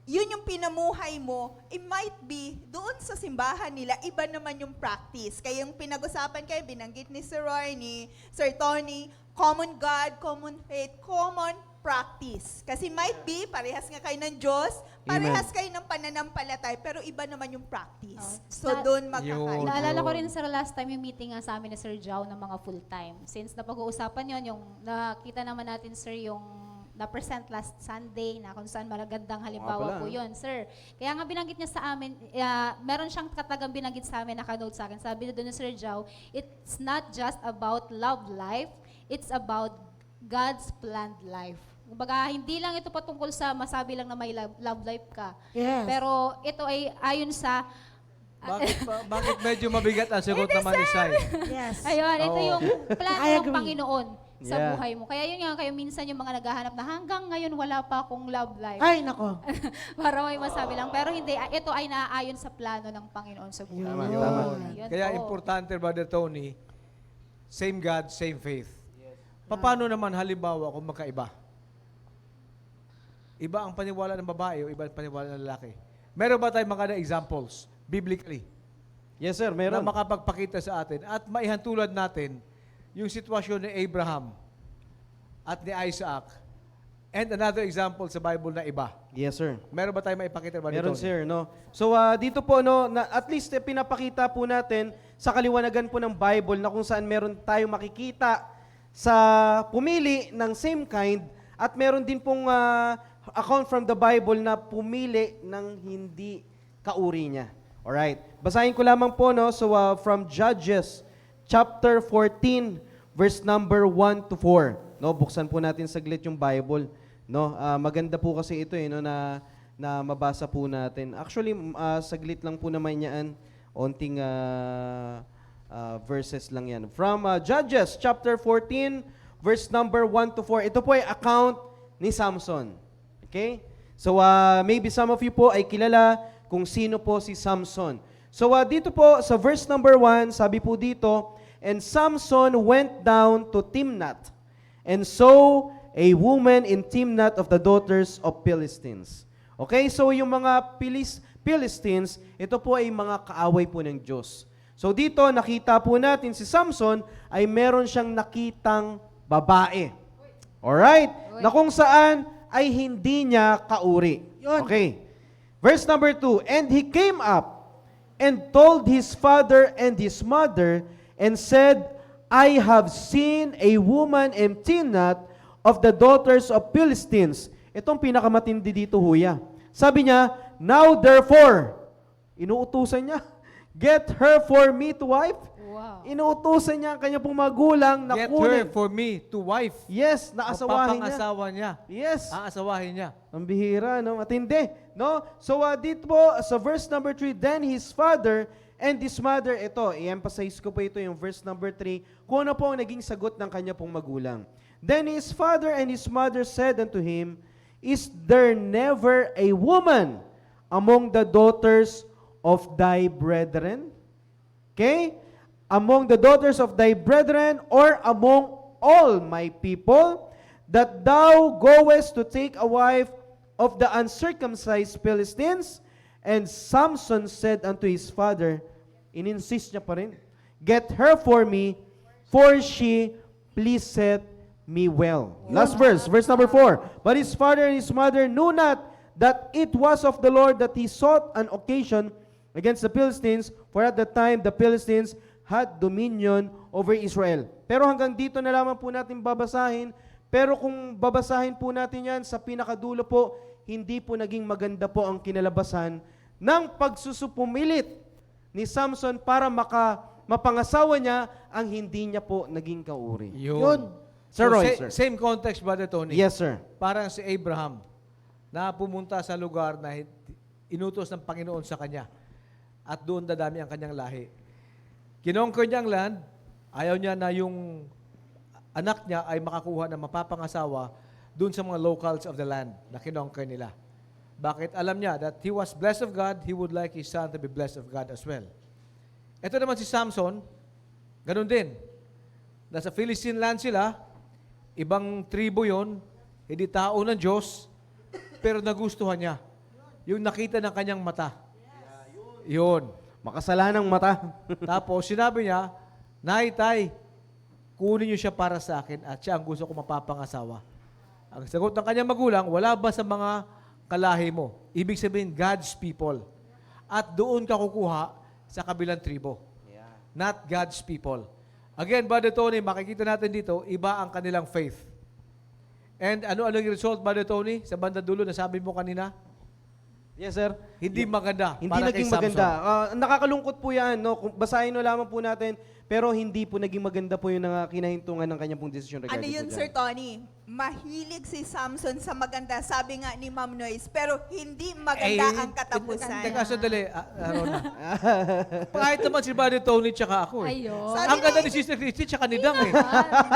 yun yung pinamuhay mo, it might be, doon sa simbahan nila, iba naman yung practice. Kaya yung pinag-usapan kayo, binanggit ni Sir Roy, ni Sir Tony, common God, common faith, common practice. Kasi might be, parehas nga kayo ng Diyos, parehas kayo ng pananampalatay, pero iba naman yung practice. So doon magkakain. Naalala ko rin, sir, last time yung meeting nga sa amin ni Sir Jao ng mga full-time. Since napag-uusapan yon, yung nakita naman natin, sir, yung na-present last Sunday na kung saan malagandang halimbawa pala. po yun, sir. Kaya nga binanggit niya sa amin, meron siyang katagang binanggit sa amin, nakanote sa akin. Sabi doon ni Sir Jao, it's not just about love life, it's about God's planned life. Kumbaga, hindi lang ito patungkol sa masabi lang na may love life ka. Yes. Pero ito ay ayon sa Bakit medyo mabigat ang sagot naman ni Sai? Yes. ayun, ito Oo. yung plano I ng agree. Panginoon sa Yeah. buhay mo. Kaya yun nga, kayo minsan yung mga naghahanap na hanggang ngayon wala pa akong love life. Ay, nako. Para may masabi lang. Pero hindi, ito ay naaayon sa plano ng Panginoon sa buhay Tama, mo. tama. Ayun Kaya po. importante, Brother Tony, same God, same faith. Paano naman halimbawa kung magkaiba? Iba ang paniwala ng babae o iba ang paniwala ng lalaki? Meron ba tayong mga examples, biblically, Yes, sir. na Meron. makapagpakita sa atin at maihantulad natin yung sitwasyon ni Abraham at ni Isaac and another example sa Bible na iba? Yes, sir. Meron ba tayong maipakita, Brother Meron, Tony? sir, no? So, dito po, no, na, at least pinapakita po natin sa kaliwanagan po ng Bible na kung saan meron tayong makikita sa pumili ng same kind at meron din pong account from the Bible na pumili ng hindi kauri niya. Alright. Basahin ko lamang po, no? So, from Judges chapter 14, verse number 1 to 4. No, buksan po natin saglit yung Bible. No, maganda po kasi ito no na mabasa po natin. Actually, saglit lang po naman yan. Onting verses lang yan. From Judges chapter 14, verse number 1 to 4. Ito po ay account ni Samson. Okay? So, maybe some of you po ay kilala kung sino po si Samson. So, dito po sa verse number 1, sabi po dito, and Samson went down to Timnath and saw a woman in Timnath of the daughters of Philistines. Okay? So, yung mga Philistines, ito po ay mga kaaway po ng Diyos. So, dito, nakita po natin si Samson ay meron siyang nakitang babae. Alright? Na kung saan ay hindi niya kauri. Yun. Okay. Verse number 2, and he came up and told his father and his mother and said, I have seen a woman in Timnath of the daughters of Philistines. Itong pinakamatindi dito, huya. Sabi niya, now therefore, inuutusan niya, get her for me to wife. Wow. Inuutusan niya ang kanyang pong magulang na Get her kunin. for me to wife. Yes, naasawahin niya. Papangasawa niya. Yes. Aasawahin niya. Ang bihira, no? Matindi, no? So, dito po, sa verse number 3, then his father and his mother, ito, i-emphasize ko po ito yung verse number 3, kung ano po ang naging sagot ng kanya pong magulang. Then his father and his mother said unto him, is there never a woman among the daughters of thy brethren? Okay? Among the daughters of thy brethren, or among all my people, that thou goest to take a wife of the uncircumcised Philistines? And Samson said unto his father, ininsist niya pa rin, get her for me, for she pleaseth me well. Last verse, verse number 4. But his father and his mother knew not that it was of the Lord that he sought an occasion against the Philistines, for at the time the Philistines had dominion over Israel. Pero hanggang dito na lamang po natin babasahin. Pero kung babasahin po natin yan sa pinakadulo po, hindi po naging maganda po ang kinalabasan ng pagsusupumilit ni Samson para mapangasawa niya ang hindi niya po naging kauri. Yun. Sir So, Roy, sir. Same context, Brother Tony. Yes, sir. Parang si Abraham na pumunta sa lugar na inutos ng Panginoon sa kanya at doon dadami ang kanyang lahi. Kinonquer niya ang land, ayaw niya na yung anak niya ay makakuha ng mapapangasawa doon sa mga locals of the land na kinonquer nila. Bakit? Alam niya that he was blessed of God, he would like his son to be blessed of God as well. Ito naman si Samson, ganun din. Nasa Philistine land sila, ibang tribo yon, hindi tao ng Diyos, pero nagustuhan niya. Yung nakita ng kanyang mata. Yun. Makasalanang mata. Tapos sinabi niya, Nay, Tay, kunin niyo siya para sa akin at siya ang gusto ko mapapangasawa. Ang sagot ng kanyang magulang, wala ba sa mga kalahi mo? Ibig sabihin, God's people. At doon ka kukuha sa kabilang tribo. Not God's people. Again, Brother Tony, makikita natin dito, iba ang kanilang faith. And ano yung result, Brother Tony, sa banda dulo na sabi mo kanina? Yes, sir. Hindi maganda Hindi para kay naging Samson. maganda. Nakakalungkot po yan. No? Basahin no lamang po natin. Pero hindi po naging maganda po yung kinahintungan ng kanyang pong desisyon. Ano regarding yun, po Sir dyan. Tony? Mahilig si Samson sa maganda, sabi nga ni Ma'am Noyce, pero hindi maganda ang katapusan. Teka, sandali. Rona. Kahit naman si Brother Tony tsaka ako eh. Ayun. Sabi Ang ganda ni- ni Sister Christy tsaka ni Dang eh.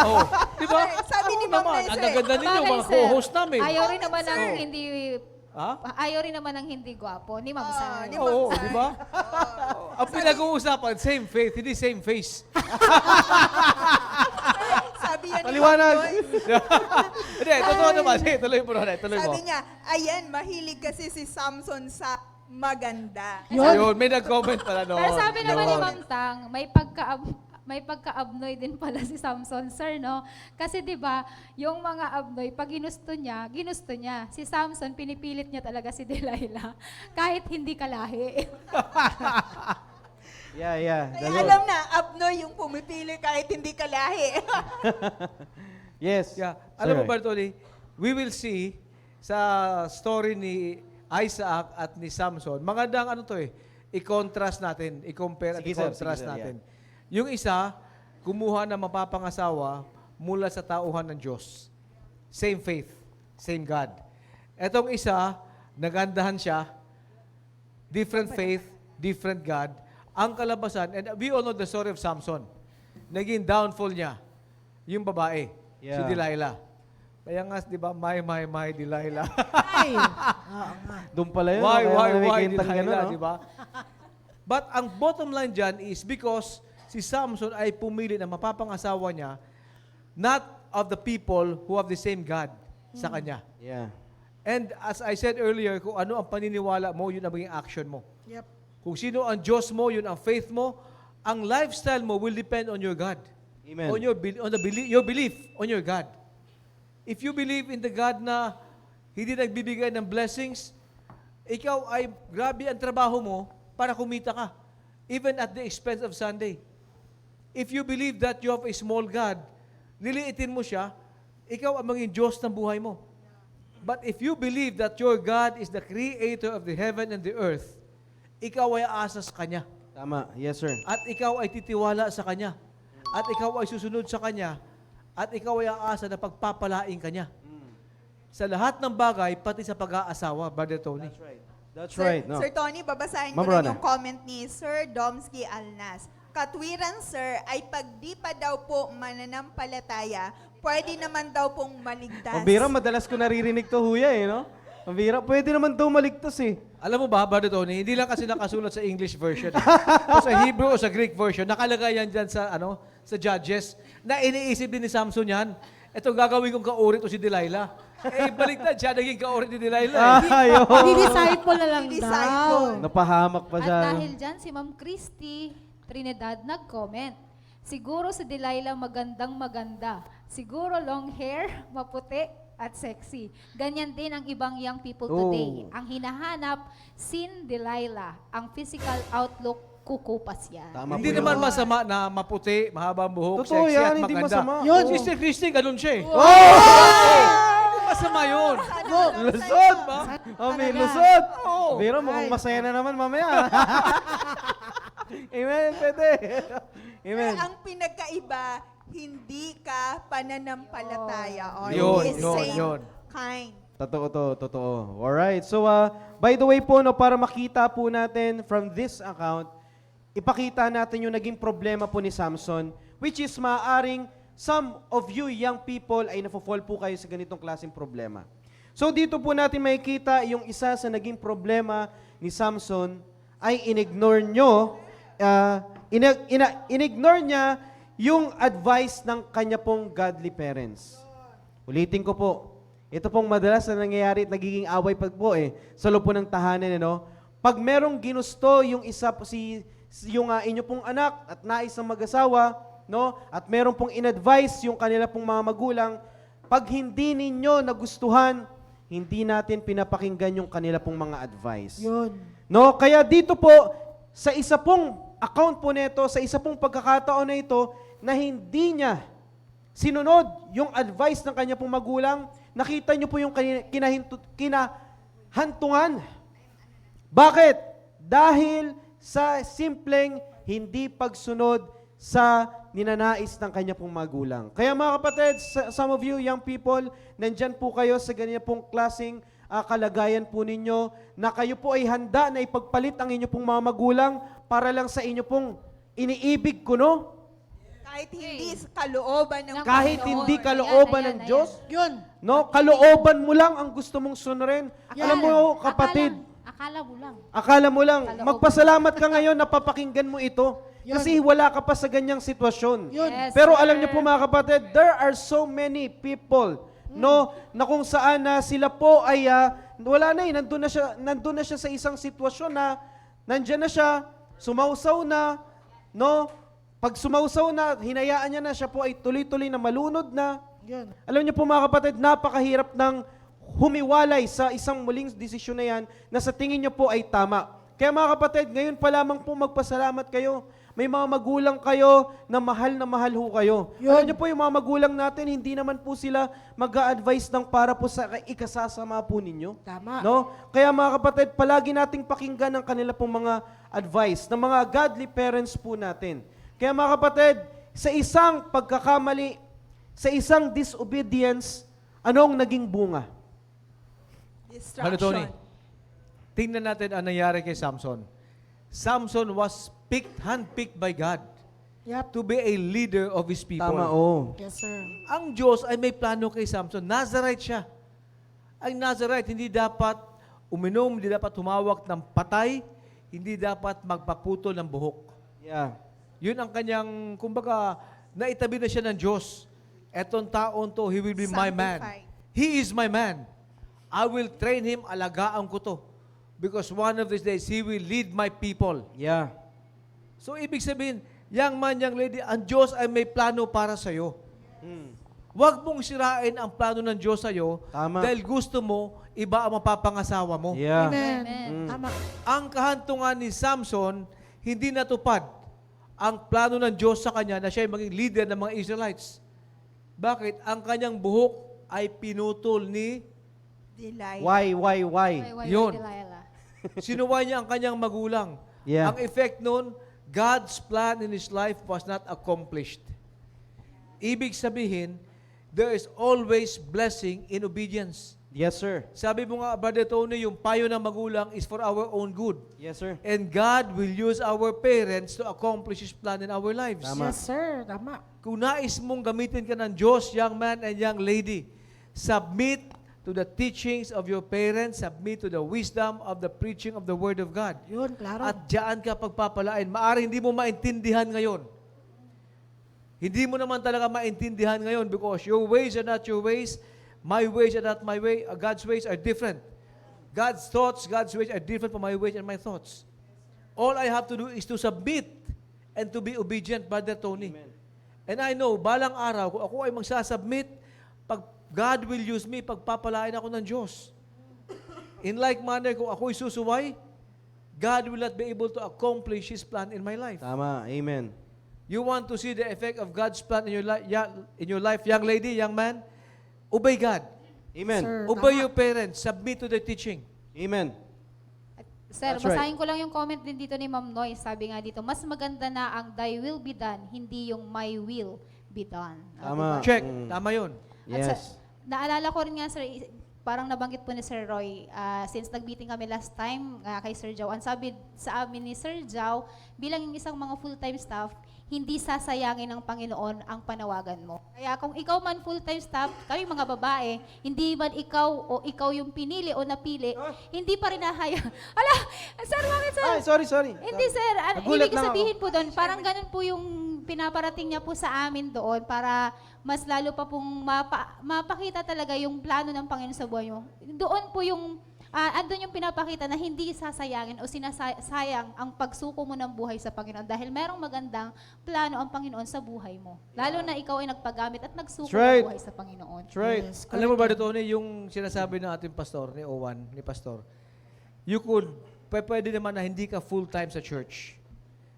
Oo. Di ba? Sabi ni Oo Ma'am naman, Noyce ang eh. gaganda ninyo, Bagay, mga sir. co-host namin. Ayaw rin naman ng hindi Ha? ayaw rin naman ng hindi gwapo ni Ma'am Sar. ni Oo, Ma'am di Sar. ba? Ang pinag-uusapan, same faith, hindi same face. Sabi yan ni Paliwanag. Ma'am Noyce. Hindi, totoo naman. Sige, tuloy mo rin. Tuloy mo. Sabi niya, ayan, mahilig kasi si Samson sa maganda. Ayun, may nag-comment pala noon. Pero sabi naman ni Yun. Ma'am Tang, may pagka-abnoy din pala si Samson, sir, no? Kasi 'di ba, yung mga abnoy pag ginusto niya. Si Samson pinipilit niya talaga si Delilah kahit hindi kalahi. Yeah. Kaya alam na, Abnoy yung pumipili kahit hindi kalahi. Yes. Yeah. Sir Alam mo, Roy. Bartoli, we will see sa story ni Isaac at ni Samson, magandang ano to eh, i-contrast natin, i-compare at Sige, sir. i-contrast Sige, sir. natin. Yung isa, kumuha ng mapapangasawa mula sa tauhan ng Diyos. Same faith, same God. Etong isa, nagandahan siya, different faith, different God. Ang kalabasan, and we all know the story of Samson. Naging downfall niya, yung babae, si Yeah. Delilah. Kaya nga, di ba, my, Delilah. Ay. Doon pala yun. why, no? Kaya may why, kwentang Delilah, ganun, no? di ba? But ang bottom line dyan is because si Samson ay pumili na mapapangasawa niya not of the people who have the same God sa kanya. Yeah. And as I said earlier, kung ano ang paniniwala mo, yun ang maging action mo. Yep. Kung sino ang Diyos mo, yun ang faith mo, ang lifestyle mo will depend on your God. Amen. On your belief on your God. If you believe in the God na hindi nagbibigay ng blessings, ikaw ay grabe ang trabaho mo para kumita ka. Even at the expense of Sunday. If you believe that you have a small God, liliitin mo siya, ikaw ang maging Diyos ng buhay mo. But if you believe that your God is the creator of the heaven and the earth, ikaw ay aasa sa Kanya. Tama. Yes, sir. At ikaw ay titiwala sa Kanya. At ikaw ay susunod sa Kanya. At ikaw ay aasa na pagpapalaing Kanya. Sa lahat ng bagay, pati sa pag-aasawa, Brother Tony. That's right. That's Sir, right. No. Sir Tony, babasahin Ma'am ko lang Rona. yung comment ni Sir Domsky Alnas. Katwiran, sir, ay pag di pa daw po mananampalataya, pwede naman daw pong maligtas. Pambira, madalas ko naririnig to huya eh, no? Pambira, pwede naman daw maligtas eh. Alam mo ba, Brother Tony, hindi lang kasi nakasulat sa English version. O sa Hebrew o sa Greek version, nakalagay yan dyan sa, sa Judges, na iniisip din ni Samson yan. Ito gagawin kong kauri to si Delilah. Eh, baliktad siya, naging kauri ni Delilah. Eh. Ayaw. Di-disciple na lang Di-disciple. daw. Napahamak pa siya. At dahil dyan, si Ma'am Christy Trinidad nag-comment. Siguro si Delilah magandang maganda. Siguro long hair, maputi, at sexy. Ganyan din ang ibang young people Oh. today. Ang hinahanap, sin Delilah. Ang physical outlook, kukupas yan. Tama Hindi po naman yun. masama na maputi, mahabang buhok, Totoo sexy yan, at hindi maganda. masama. Yun. Sister Christy, ganun siya eh. Hindi masama yun. Lusot! May lusot! Oo. Pero mukhang masaya na naman mamaya. Amen, pwede. Amen. Ang pinagkaiba, hindi ka pananampalataya. Or Yun, the yun, same yun. kind. Totoo to, totoo. Alright, so by the way po, no, para makita po natin from this account, ipakita natin yung naging problema po ni Samson, which is maaaring some of you young people ay nafo-fall po kayo sa ganitong klaseng problema. So dito po natin makikita yung isa sa naging problema ni Samson ay inignore nyo, inignore niya yung advice ng kanya pong godly parents. Ulitin ko po, ito pong madalas na nangyayari at nagiging away pa po sa loob po ng tahanan, ano? Pag merong ginusto yung isa po yung inyo pong anak at nais ng mag-asawa, no? At meron pong in-advise yung kanila pong mga magulang, pag hindi ninyo nagustuhan, hindi natin pinapakinggan yung kanila pong mga advice. Yun. No, kaya dito po sa isa pong account po nito, sa isa pong pagkakataon na ito na hindi niya sinunod yung advice ng kanya pong magulang, nakita niyo po yung kinahantungan. Bakit? Dahil sa simpleng hindi pagsunod sa ninanais ng kanya pong magulang. Kaya mga kapatid, some of you young people, nandyan po kayo sa ganyan pong klaseng kalagayan po ninyo na kayo po ay handa na ipagpalit ang inyo pong mga magulang para lang sa inyo pong iniibig ko, no? Kahit hindi kalooban ng Kahit Panginoon. hindi kalooban Ayan, ng ayan. Diyos, Yun. no? Kalooban mo lang ang gusto mong sunrin. Alam mo, kapatid, Akala mo lang. akala mo lang, Kalooban. magpasalamat ka ngayon na papakinggan mo ito. Yun. Kasi wala ka pa sa ganyang sitwasyon. Yun. Yes, Pero sir. alam niyo po mga kapatid, there are so many people, no, na kung saan na sila po ay wala na nandun na siya sa isang sitwasyon na nandiyan na siya, sumausaw na, no? Pag sumausaw na, hinayaan niya na siya po ay tuloy-tuloy na malunod na. Yun. Alam niyo po mga kapatid, napakahirap ng humiwalay sa isang muling desisyon na yan na sa tingin niyo po ay tama. Kaya mga kapatid, ngayon pa lamang po magpasalamat kayo. May mga magulang kayo na mahal ho kayo. Yun. Alam niyo po yung mga magulang natin, hindi naman po sila mag-a-advise ng para po sa ikasasama po ninyo. Tama. No? Kaya mga kapatid, palagi nating pakinggan ang kanila pong mga advice ng mga godly parents po natin. Kaya mga kapatid, sa isang pagkakamali, sa isang disobedience, anong naging bunga? Ano, Tony? Destruction. Tingnan natin ang nangyari kay Samson. Samson was handpicked by God Yep. to be a leader of his people. Tama, oh. Yes, sir. Ang Diyos ay may plano kay Samson. Nazarite siya. Ang Nazarite, hindi dapat uminom, hindi dapat humawak ng patay, hindi dapat magpaputol ng buhok. Yeah. Yun ang kanyang, kumbaga, naitabi na siya ng Diyos. Etong taon to, he will be my man. Sanctified. He is my man. I will train him, alagaan ko to. Because one of these days, he will lead my people. Yeah. So, ibig sabihin, young man, young lady, ang Diyos ay may plano para sa'yo. Huwag mong sirain ang plano ng Diyos sa'yo Tama. dahil gusto mo, iba ang mapapangasawa mo. Yeah. Amen. Amen. Tama. Ang kahantungan ni Samson, hindi natupad ang plano ng Diyos sa kanya na siya ay maging leader ng mga Israelites. Bakit? Ang kanyang buhok ay pinutol ni Delilah. Why? Why, Yun. Delilah? sinuway niya ang kanyang magulang. Yeah. Ang effect nun, God's plan in his life was not accomplished. Ibig sabihin, there is always blessing in obedience. Yes, sir. Sabi mo nga, Brother Tony, yung payo ng magulang is for our own good. Yes, sir. And God will use our parents to accomplish His plan in our lives. Tama. Yes, sir. Tama. Kung nais mong gamitin ka ng Diyos, young man and young lady, submit to the teachings of your parents, submit to the wisdom of the preaching of the Word of God. Yun, klaro. At diyan ka pagpapalain. Maaari hindi mo maintindihan ngayon. Hindi mo naman talaga maintindihan ngayon because your ways are not your ways, my ways are not my way, God's ways are different. God's thoughts, God's ways are different from my ways and my thoughts. All I have to do is to submit and to be obedient, Brother Tony. And I know, balang araw, kung ako ay magsasubmit, pag God will use me, pagpapalain ako ng Diyos. In like manner, kung ako'y susuway, God will not be able to accomplish His plan in my life. Tama. Amen. You want to see the effect of God's plan in your life, young lady, young man? Obey God. Amen. Sir, Obey tama. your parents. Submit to their teaching. Amen. Sir, That's right. basahin ko lang yung comment din dito ni Ma'am Noy. Sabi nga dito, mas maganda na ang thy will be done, hindi yung my will be done. Tama. Check. Mm. Tama yun. At Yes. naalala ko rin nga, sir, parang nabanggit po ni Sir Roy, since nag-meeting kami last time kay Sir Jow, ang sabi sa amin ni Sir Jow, bilang yung isang mga full-time staff, hindi sasayangin ng Panginoon ang panawagan mo. Kaya kung ikaw man full-time staff, kami mga babae, hindi man ikaw o ikaw yung pinili o napili, hindi pa rin nahayang. Ala, sir, bakit sir? Ay, sorry. Hindi sir, Nagulat ibig lang sabihin po doon, parang ganun po yung pinaparating niya po sa amin doon para mas lalo pa pong mapakita talaga yung plano ng Panginoon sa buhay mo. Doon po yung, andun yung pinapakita na hindi sasayangin o sinasayang ang pagsuko mo ng buhay sa Panginoon dahil merong magandang plano ang Panginoon sa buhay mo. Lalo na ikaw ay nagpagamit at nagsuko That's right. ng buhay sa Panginoon. That's right. Yes, Alam mo ba correct. dito, yung sinasabi ng ating pastor, ni Owan, ni pastor, you could, pwede naman na hindi ka full-time sa church.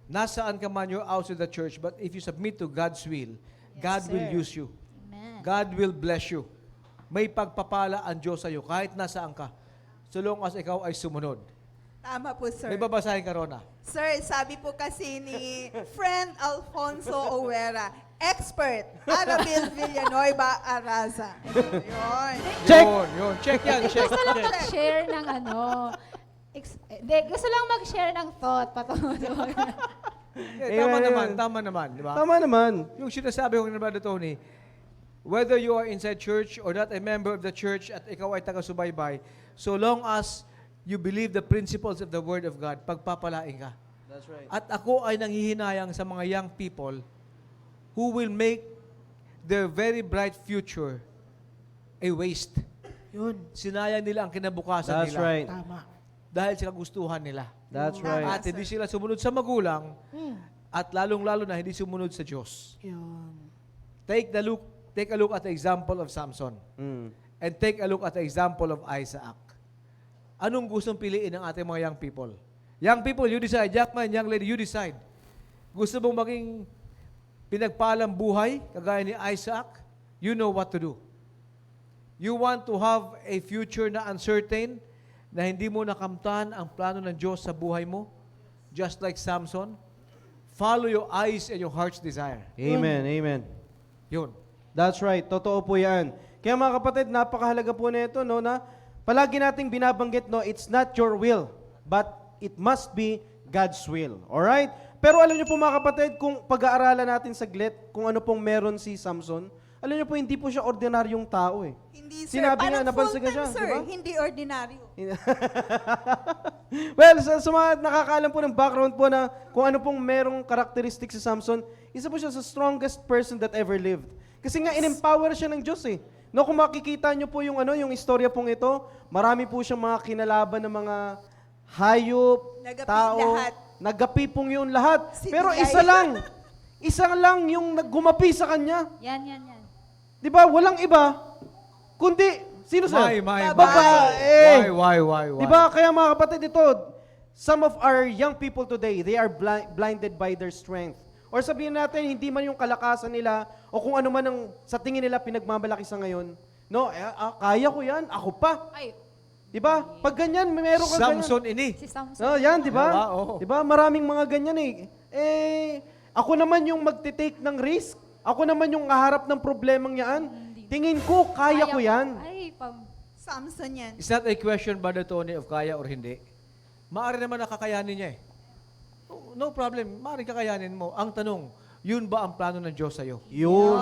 Nasaan ka man, you're outside the church, but if you submit to God's will, God will sir. use you. Amen. God will bless you. May pagpapala ang Diyos sa iyo kahit nasaan ka. So long as ikaw ay sumunod. Tama po, sir. May babasahin ka, Rona. Sir, sabi po kasi ni friend Alfonso Owera, expert, Arabil Villanueva Araza. Yun. Check! Yun. Check yan. Check. Gusto lang check. mag-share ng gusto lang mag-share ng thought patungkol. Tama Amen. naman, tama naman. Di ba? Tama naman. Yung sinasabi ko ni Brother Tony, whether you are inside church or not a member of the church at ikaw ay taga-subaybay, so long as you believe the principles of the Word of God, pagpapalain ka. That's right. At ako ay nanghihinayang sa mga young people who will make their very bright future a waste. Yun. Sinayang nila ang kinabukasan That's nila right. Tama. dahil sa kagustuhan nila. That's Tama. right. At hindi sila sumunod sa magulang Hmm. at lalong-lalo na hindi sumunod sa Diyos. Yun. Take a look at the example of Samson. Mm. And take a look at the example of Isaac. Anong gustong piliin ng ating mga young people? Young people, you decide. Young man, young lady, you decide. Gusto mong maging pinagpalang buhay, kagaya ni Isaac? You know what to do. You want to have a future na uncertain, na hindi mo nakamtan ang plano ng Diyos sa buhay mo? Just like Samson? Follow your eyes and your heart's desire. Amen, amen. Yun. That's right. Totoo po yan. Kaya mga kapatid, napakahalaga po nito, no, na palagi nating binabanggit, no, it's not your will, but it must be God's will. Alright? Pero alam niyo po mga kapatid, kung pag-aaralan natin saglit kung ano pong meron si Samson, alam niyo po, hindi po siya ordinaryong tao eh. Hindi, sir. Sinabi nga, Parang napansin ka full-time, siya, sir. di ba? Hindi ordinaryo. Well, sa mga nakakaalam po ng background po na kung ano pong merong karakteristik si Samson, isa po siya sa strongest person that ever lived. Kasi nga, in-empower siya ng Diyos eh. No, kung makikita niyo po yung yung istorya pong ito, marami po siyang mga kinalaban ng mga hayop, Nagapi tao. lahat. Nagapi pong yun lahat. Si Pero Biyay. isa lang yung naggumapi sa kanya. Yan. Di ba? Walang iba, kundi, sino sir? Why? Babae. Why? Di ba? Kaya mga kapatid, ito, some of our young people today, they are blinded by their strength. Or sabihin natin, hindi man yung kalakasan nila o kung ano man ang sa tingin nila pinagmamalaki sa ngayon. No, kaya ko yan, ako pa. Ay, Di ba? Pag ganyan, meron ka Samson ini. si Samson. ganyan. Yan, di ba? Diba? Oo. Di ba? Maraming mga ganyan eh. Ako naman yung magte-take ng risk. Ako naman yung kaharap ng problemang yan. Tingin ko, kaya ko yan. Ay, Samson yan. It's not a question, Brother Tony, of kaya or hindi. Maaari naman nakakayanin niya eh. No problem, maaari kakayanin mo. Ang tanong, yun ba ang plano ng Diyos sa'yo? Yun.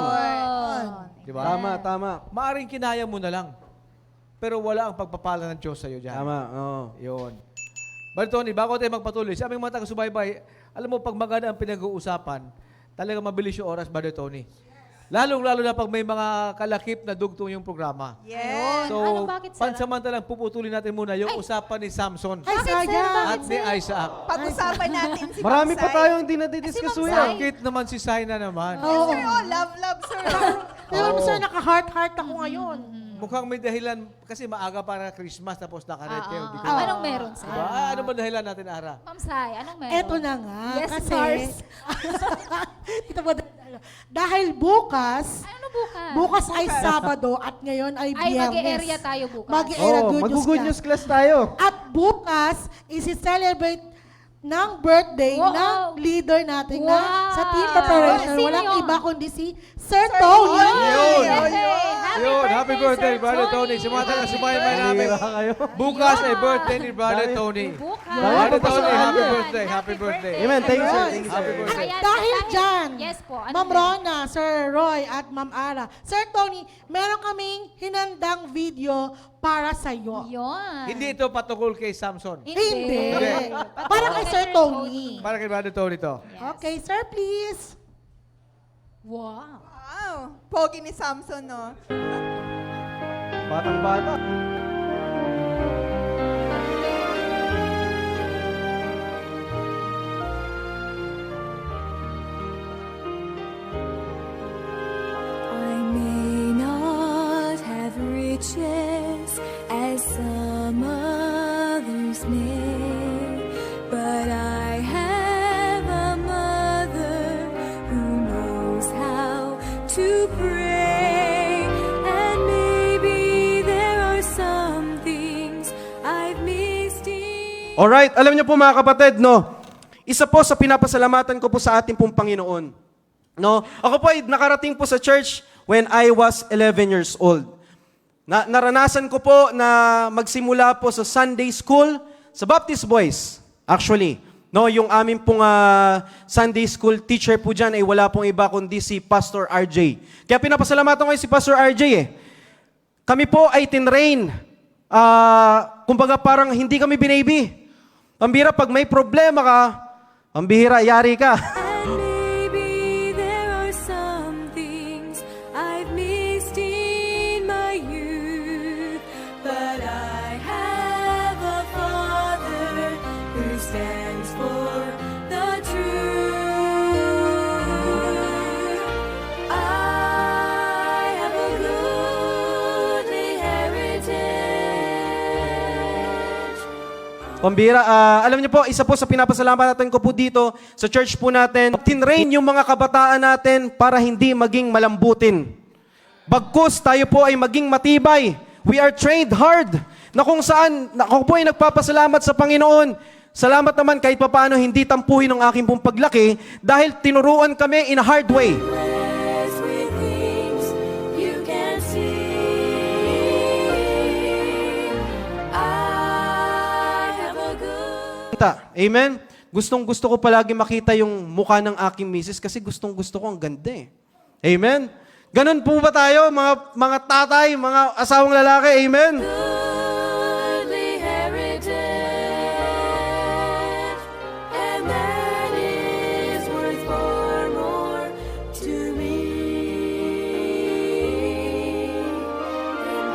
Di ba? Tama. Maaring kinaya mo na lang. Pero wala ang pagpapala ng Diyos sa'yo dyan. Tama, oo. Yun. Brother Tony, bago tayo magpatuloy, sa aming mga taga-subaybay, alam mo, pag maganda ang pinag-uusapan, talaga mabilis yung oras, Brother Tony. Lalong-lalo na pag may mga kalakip na dugtong yung programa. Yes. So, Ano, bakit, sir? pansamantalang puputulin natin muna yung usapan ni Samson Ay, Bakit, sir? sayang. at ni Isaac. Pag-usapan natin si Marami Ma'am pa Sai. tayong hindi nadidiscuss Kasi Ma'am yan. Sai- Bakit naman si Saina naman? Yes, sir. Oh, love, sir. Kaya naman, sir, naka-heart-heart ako ngayon. Mukhang may dahilan, kasi maaga para Christmas, tapos naka-red kayo. Di ko- Anong meron, sir? Diba? Ano ba dahilan natin, Ara? Ma'am Sai, anong meron? Eto na nga. Yes, kasi, Mars. Ito ba, dahil bukas, Ano bukas? bukas ay Sabado at ngayon ay Ay, Biyernes. mag-area tayo bukas. Mag-e-area Oh, good news mag-good ka. news class tayo. At bukas, isi-celebrate ng birthday Wow. ng leader natin na Wow. sa team preparation. Sino Walang yun? iba kundi si Sir Tony. Yun! Yun! Happy birthday, Brother Tony. Sumata na sumaybay namin. Bihira kayo. Bukas ay birthday ni Brother Dahil- Tony. Bukas. Brother Bukas Tony, ay happy birthday. birthday, happy birthday. Amen. Thank you, sir. Ayun. Thank you, Happy sir. birthday. Ayan, Dahil dyan, Yes po. Ano Ma'am meron? Rona, Sir Roy, at Ma'am Ara. Sir Tony, meron kaming hinandang video para sa iyo. Yun. Hindi ito patungkol kay Samson. Hindi. Hindi. Para kay Sir Tony. Para kay Brother Tony to. Okay, sir, please. Wow. Wow, pogi ni Samson, no? Batang-bata. I may not have riches as some others may, but I have a mother who knows how to pray, and maybe there are some things I've missed in. Alright, alam niyo po mga kapatid, no? Isa po sa pinapasalamatan ko po sa ating pong Panginoon. No? Ako po ay nakarating po sa church when I was 11 years old. Naranasan ko po na magsimula po sa Sunday school, sa Baptist Boys, actually. No, yung amin pong Sunday school teacher po dyan ay wala pong iba kundi si Pastor RJ. Kaya pinapasalamatan ko si Pastor RJ eh. Kami po ay tinrain. Kumbaga parang hindi kami binaby. Pambira, pag may problema ka, pambihira, yari ka. And maybe there are some things I've missed in my youth, but I have a Father who stands for the truth. I have a goodly heritage. Pambira, alam niyo po, isa po sa pinapasalamatan ko po dito sa church po natin, tinrain yung mga kabataan natin para hindi maging malambutin. Bagkus tayo po ay maging matibay. We are trained hard. Na kung saan, ako po ay nagpapasalamat sa Panginoon. Salamat naman kahit papaano hindi tampuhin ng aking pong paglaki dahil tinuruan kami in a hard way. Blessed with things you can see. I have a good. Amen? Gustong-gusto ko palagi makita yung mukha ng aking misis kasi gustong-gusto ko ang ganda eh. Amen? Ganun po ba tayo, mga tatay, mga asawang lalaki? Amen? Goodly heritage, and that is worth far more to me. And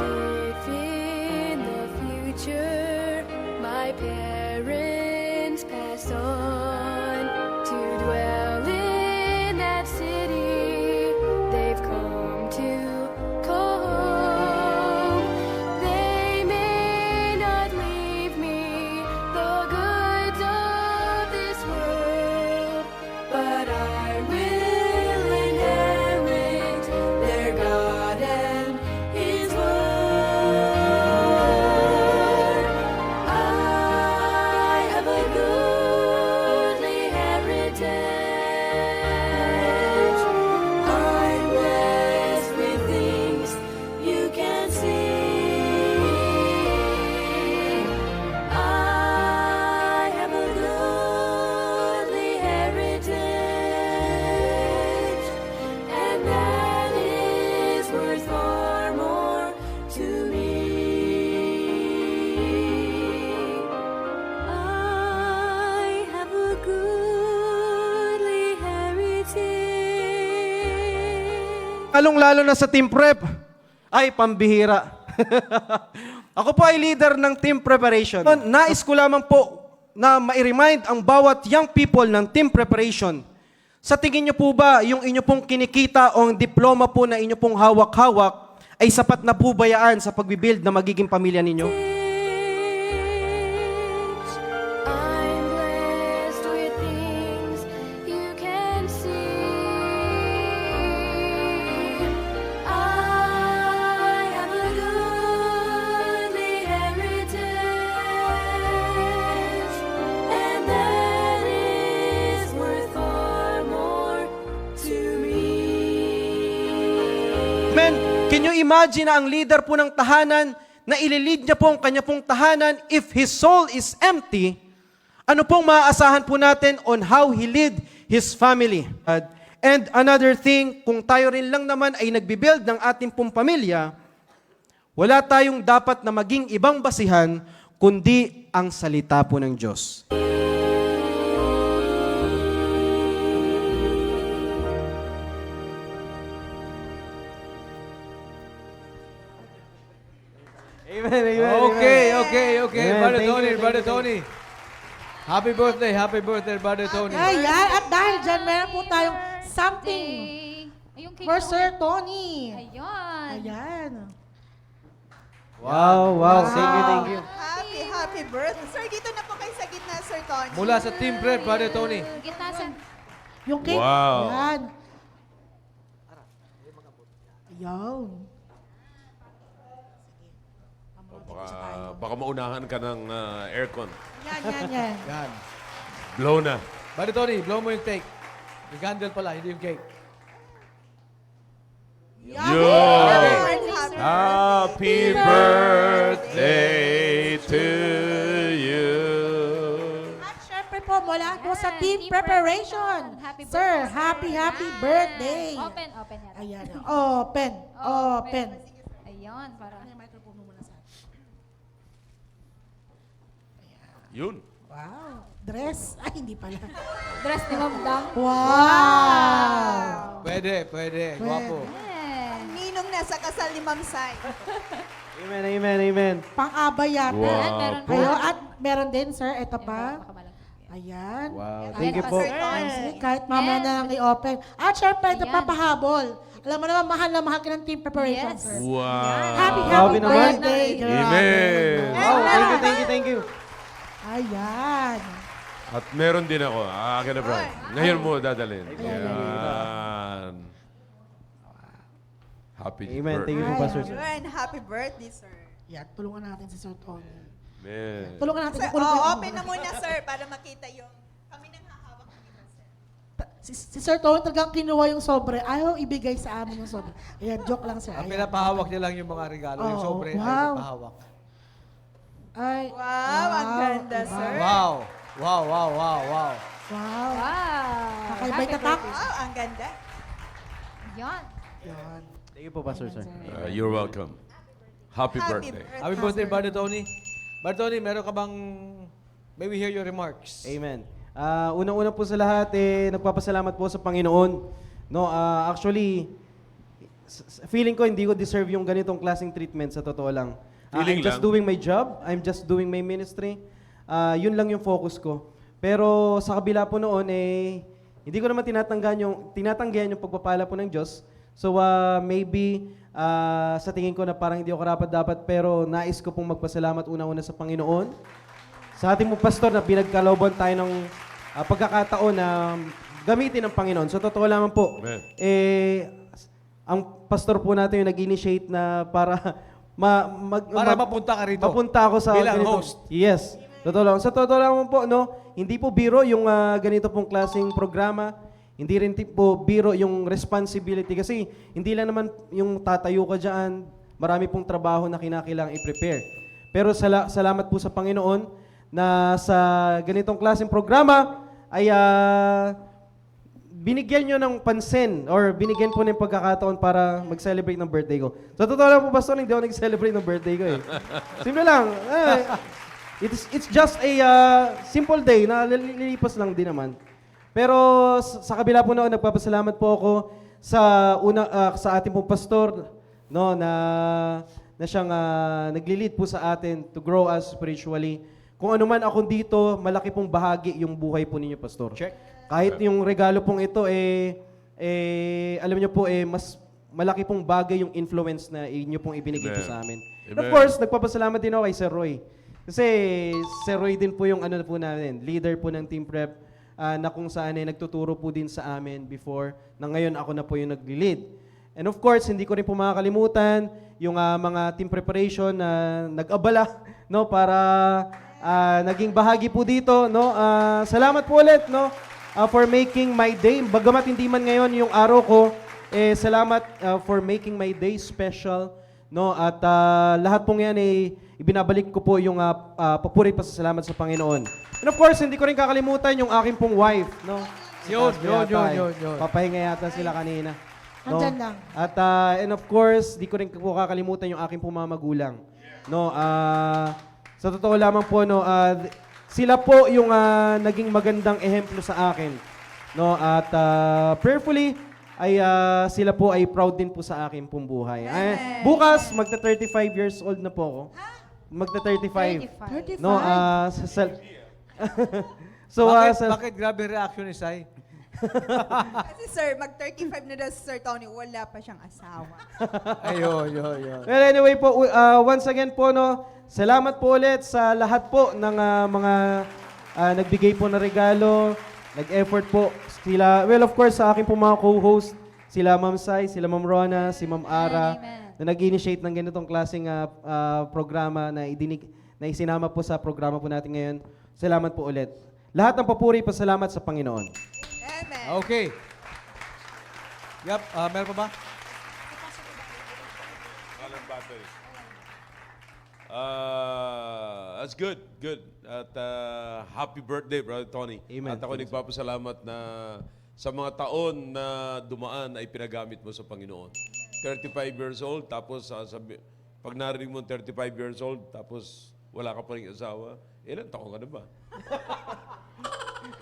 if in the future my parents pass on to dwell in that city they've come to call home, they may not leave me the goods of this world, but I will inherit their God and His word. I have a goodly heritage. I'm blessed with things you can see. I have a goodly heritage, and that is worth far more to me. I have a goodly heritage. Lalong-lalo na sa team prep, ay pambihira. Ako po ay leader ng team preparation. Nais ko lamang po na ma-remind ang bawat young people ng team preparation. Sa tingin niyo po ba, yung inyo pong kinikita o ang diploma po na inyo pong hawak-hawak ay sapat na po ba yan sa pagbibuild na magiging pamilya ninyo? I'm blessed with things you can see. I have a goodly heritage, and that is worth far more to me. Men, can you imagine na ang leader po ng tahanan na ililid niya po ang kanya pong tahanan if his soul is empty? Ano pong maaasahan po natin on how he lead his family? And another thing, kung tayo rin lang naman ay nagbibuild ng ating pong pamilya, wala tayong dapat na maging ibang basihan kundi ang salita po ng Diyos. Amen, amen, Okay. Amen. Brother Thank Tony, you, Brother thank Tony. Happy birthday, Brother Tony. Ayan, at dahil dyan, meron po tayong something Ayun kay for Sir Tony. Ayun. Ayan. Wow. Thank you. Happy birthday. Sir, dito na po kayo sa gitna, Sir Tony. Mula sa Team Prep, Brother Tony. Gitna sa... Yung cake. Wow. Ayan. Ayan. Baka maunahan ka ng aircon. Yan. Yan. Blow na. Brother Tony, blow mo yung cake. Yung candle pala, hindi yung cake. Happy Happy birthday to you. At syempre po, mula po sa Team Team Preparation. Happy Sir, birthday, happy Yan. birthday. Open yata. Ayan. Open. Ayun, para... Yun. Wow. Dress. Ay, hindi pala. Dress ni Ma'am Dang. Wow. Pwede. Guwapo. Ninong nasa kasal ni Ma'am Sai. Amen. Pang-abay yata. Ayan, meron pa. Ayo, at meron din, sir. Ito pa. Baka malaki. Ayan. Wow, Ayan thank you pa, po. sir. Sige, kahit mamaya na lang i-open. At syempre, ito Ayan. pa pahabol. Alam mo naman, mahal na mahal ka ng Team Preparation, Yes. sir. Wow. Happy Grabe naman. birthday, girl. Amen. Wow, thank you. Ayan. At meron din ako. Akin na, Brad. Ngayon mo dadalhin. Yan. Happy Amen. Thank you po, Ay, Pastor. Ayun, happy birthday, sir. Yan, tulungan natin si Sir Tony. Amen. Tulungan natin. Sir, Kulot yung open na muna, sir, para makita yung kami nang hahawak dito, sir. Si Sir Tony talagang kinuha yung sobre. Ayaw ibigay sa amin yung sobre. Ayan, joke lang, sir. Ang Ayan. pinapahawak niya lang yung mga regalo. Yung Oo, sobre ay wow. pinapahawak. Ay, Wow, ang ganda, diba? sir. Wow. Wow. Wow. Kakaibay Happy tatak. birthday. Wow, ang ganda. Yan. Yan. Thank you po, Pastor, sir. You're welcome. Happy birthday. Happy birthday, Brother Tony. Brother Tony, meron ka bang... May we hear your remarks? Amen. Unang-una po sa lahat, nagpapasalamat po sa Panginoon. No, actually, feeling ko hindi ko deserve yung ganitong klaseng treatment sa totoo lang. Feeling I'm just lang. doing my job. I'm just doing my ministry. Yun lang yung focus ko. Pero sa kabila po noon, hindi ko naman tinatanggihan yung pagpapala po ng Diyos. So maybe sa tingin ko na parang hindi ako karapat-dapat, pero nais ko pong magpasalamat una-una sa Panginoon. Sa ating mong pastor na pinagkalooban tayo ng pagkakataon na gamitin ng Panginoon. So totoo lamang po, Amen. ang pastor po natin yung nag-initiate na para Para mapunta ka rito. Mapunta ako sa Bilang ganitong- host. Yes. Totoo lang. Sa totoo lang po, no, hindi po biro yung ganito pong klaseng programa. Hindi rin po biro yung responsibility kasi hindi lang naman yung tatayo ka dyan. Marami pong trabaho na kinakailangang i-prepare. Pero salamat po sa Panginoon na sa ganitong klaseng programa ay binigyan nyo ng pansin or binigyan po ng pagkakataon para mag-celebrate ng birthday ko. Sa totoo lang po, Pastor, hindi ako nag-celebrate ng birthday ko eh. Simple lang. It's just a simple day na lilipas lang din naman. Pero sa kabila po noon, nagpapasalamat po ako sa ating pong pastor, no, na siyang nagli-lead po sa atin to grow us spiritually. kung ano man ako dito, malaki pong bahagi yung buhay po ninyo, Pastor. Check. Kahit yung regalo pong ito, alam niyo po, mas malaki pong bagay yung influence na inyo pong ibinigay po Amen. sa amin. And of Amen. course, nagpapasalamat din ako kay Sir Roy. Kasi Sir Roy din po yung ano po namin, leader po ng Team Prep, na kung saan nagtuturo po din sa amin before, na ngayon ako na po yung nagli-lead. And of course, hindi ko rin po makakalimutan yung mga team preparation na nag-abala no para naging bahagi po dito no. Salamat po ulit no for making my day. Bagamat hindi man ngayon yung araw ko, salamat for making my day special no at lahat pong yan ibinabalik ko po yung papuri pa sa salamat sa Panginoon. And of course, hindi ko rin kakalimutan yung aking pong wife no. Yun. Papahinga yata sila kanina. No? Andyan lang. At and of course, di ko rin po kakalimutan yung aking pong mga magulang. No, sa totoo lamang po no, sila po yung naging magandang ehemplo sa akin. No, at prayerfully ay sila po ay proud din po sa akin pong buhay. Bukas magta 35 years old na po ako. Magta 35. 35. No, so Bakit grabe reaction ni Sai? Kasi sir, mag-35 na daw si Sir Tony, wala pa siyang asawa. Ayun. Well, anyway po, once again po, no, salamat po ulit sa lahat po ng mga nagbigay po na regalo, nag-effort po sila. Well, of course, sa akin po mga co-host, sila Ma'am Sai, sila Ma'am Rona, si Ma'am Ara, Amen. na nag-initiate ng ganitong klaseng programa na isinama po sa programa po natin ngayon. Salamat po ulit. Lahat ng papuri, pasalamat sa Panginoon. Amen. Okay. Yep, meron pa ba? That's good. At happy birthday, Brother Tony. Amen. At ako nagpapasalamat na sa mga taon na dumaan ay pinagamit mo sa Panginoon. 35 years old, tapos pag narinig mo 35 years old, tapos wala ka pa rin asawa, ilan taon ka na ba?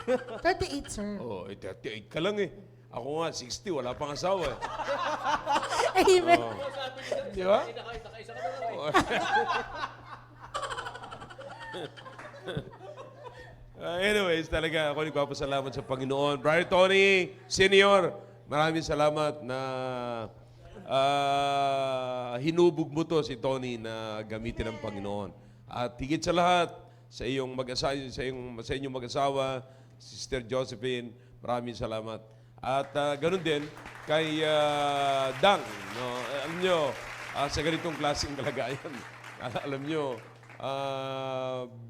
38, sir. Oh, 38 ka lang eh. Ako nga, 60, wala pang asawa eh. Amen. Di ba? Anyways, talaga ako nagpapasalamat sa Panginoon. Brother Tony, Senior, maraming salamat na hinubog mo to si Tony na gamitin ng Panginoon. At higit sa lahat, sa inyong mag-asawa, Sister Josephine, maraming salamat. At ganun din kay Dang. No? Alam nyo, sa ganitong klaseng kalagayan, alam nyo,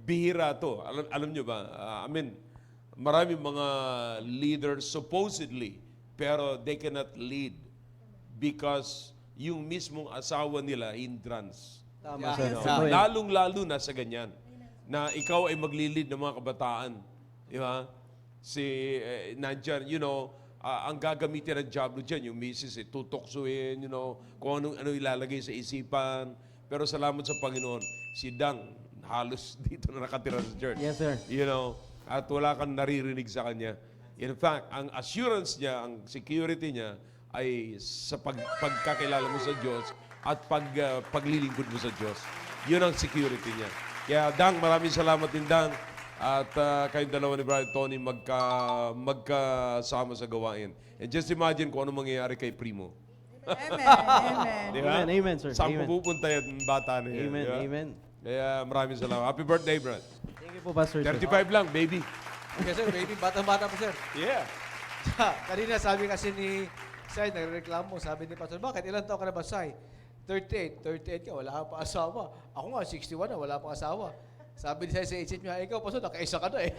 bihira to. Alam nyo ba? Maraming mga leaders supposedly, pero they cannot lead because yung mismong asawa nila hindrance. Tama, sir. Lalong-lalo na sa ganyan, na ikaw ay maglilid ng mga kabataan. Di ba? Nandyan, ang gagamitin ng diablo dyan, yung misis, tutoksuin, kung ano ilalagay sa isipan. Pero salamat sa Panginoon, si Dang, halos dito na nakatira sa church. Yes, sir. At wala kang naririnig sa kanya. In fact, ang assurance niya, ang security niya, ay sa pagkakilala mo sa Diyos at paglilingkod mo sa Diyos. Yun ang security niya. Kaya Dang, maraming salamat din Dang. At kayong dalawa ni Brother Tony magkasama sa gawain. And just imagine kung ano mangyayari kay Primo. Amen. Amen. Di ba? Amen, sir. Saan Amen. pupunta yung bata na yan? Amen, di ba? amen. Kaya maraming salamat. Happy birthday, Brad. Thank you po, Pastor. 35 lang, baby. Okay, sir, baby, batang-bata pa, sir. Yeah. Kanina sabi kasi ni Sai, nagreklamo, sabi ni Pastor, bakit ilan taon ka na ba, Sai? 38 ka, wala ka pa asawa. Ako nga, 61 na, wala pa asawa. Sabi ni Sai sa isip niya, ikaw, Pastor, nakaisa ka na eh.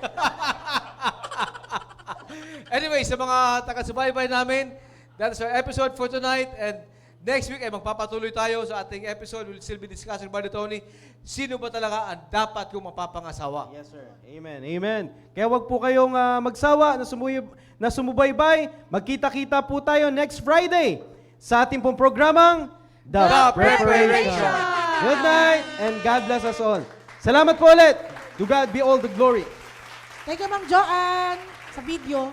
Anyway, sa mga taga-subaybay namin, that's our episode for tonight. And next week ay magpapatuloy tayo sa ating episode. We'll still be discussing, Brother Tony, sino ba talaga ang dapat kong mapapangasawa? Yes, sir. Amen. Amen. Kaya wag po kayong magsawa na sumubaybay. Magkita-kita po tayo next Friday sa ating pong programang The Preparation. Good night and God bless us all. Salamat po ulit. To God be all the glory. Thank you, Ma'am Joanne, sa video.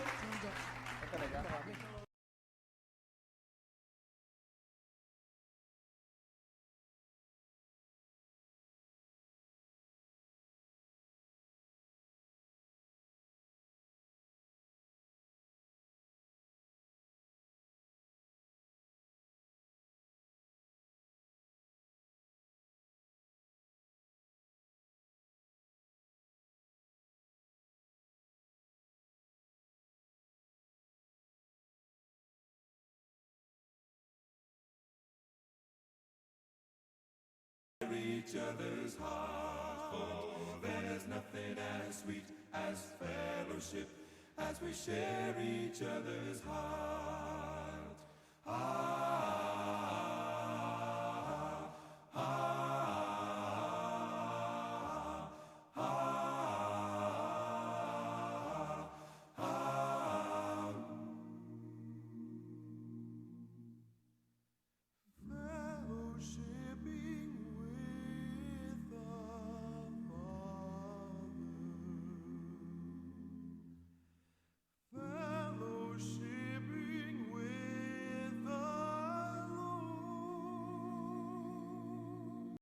each other's hearts. For there's nothing as sweet as fellowship as we share each other's hearts.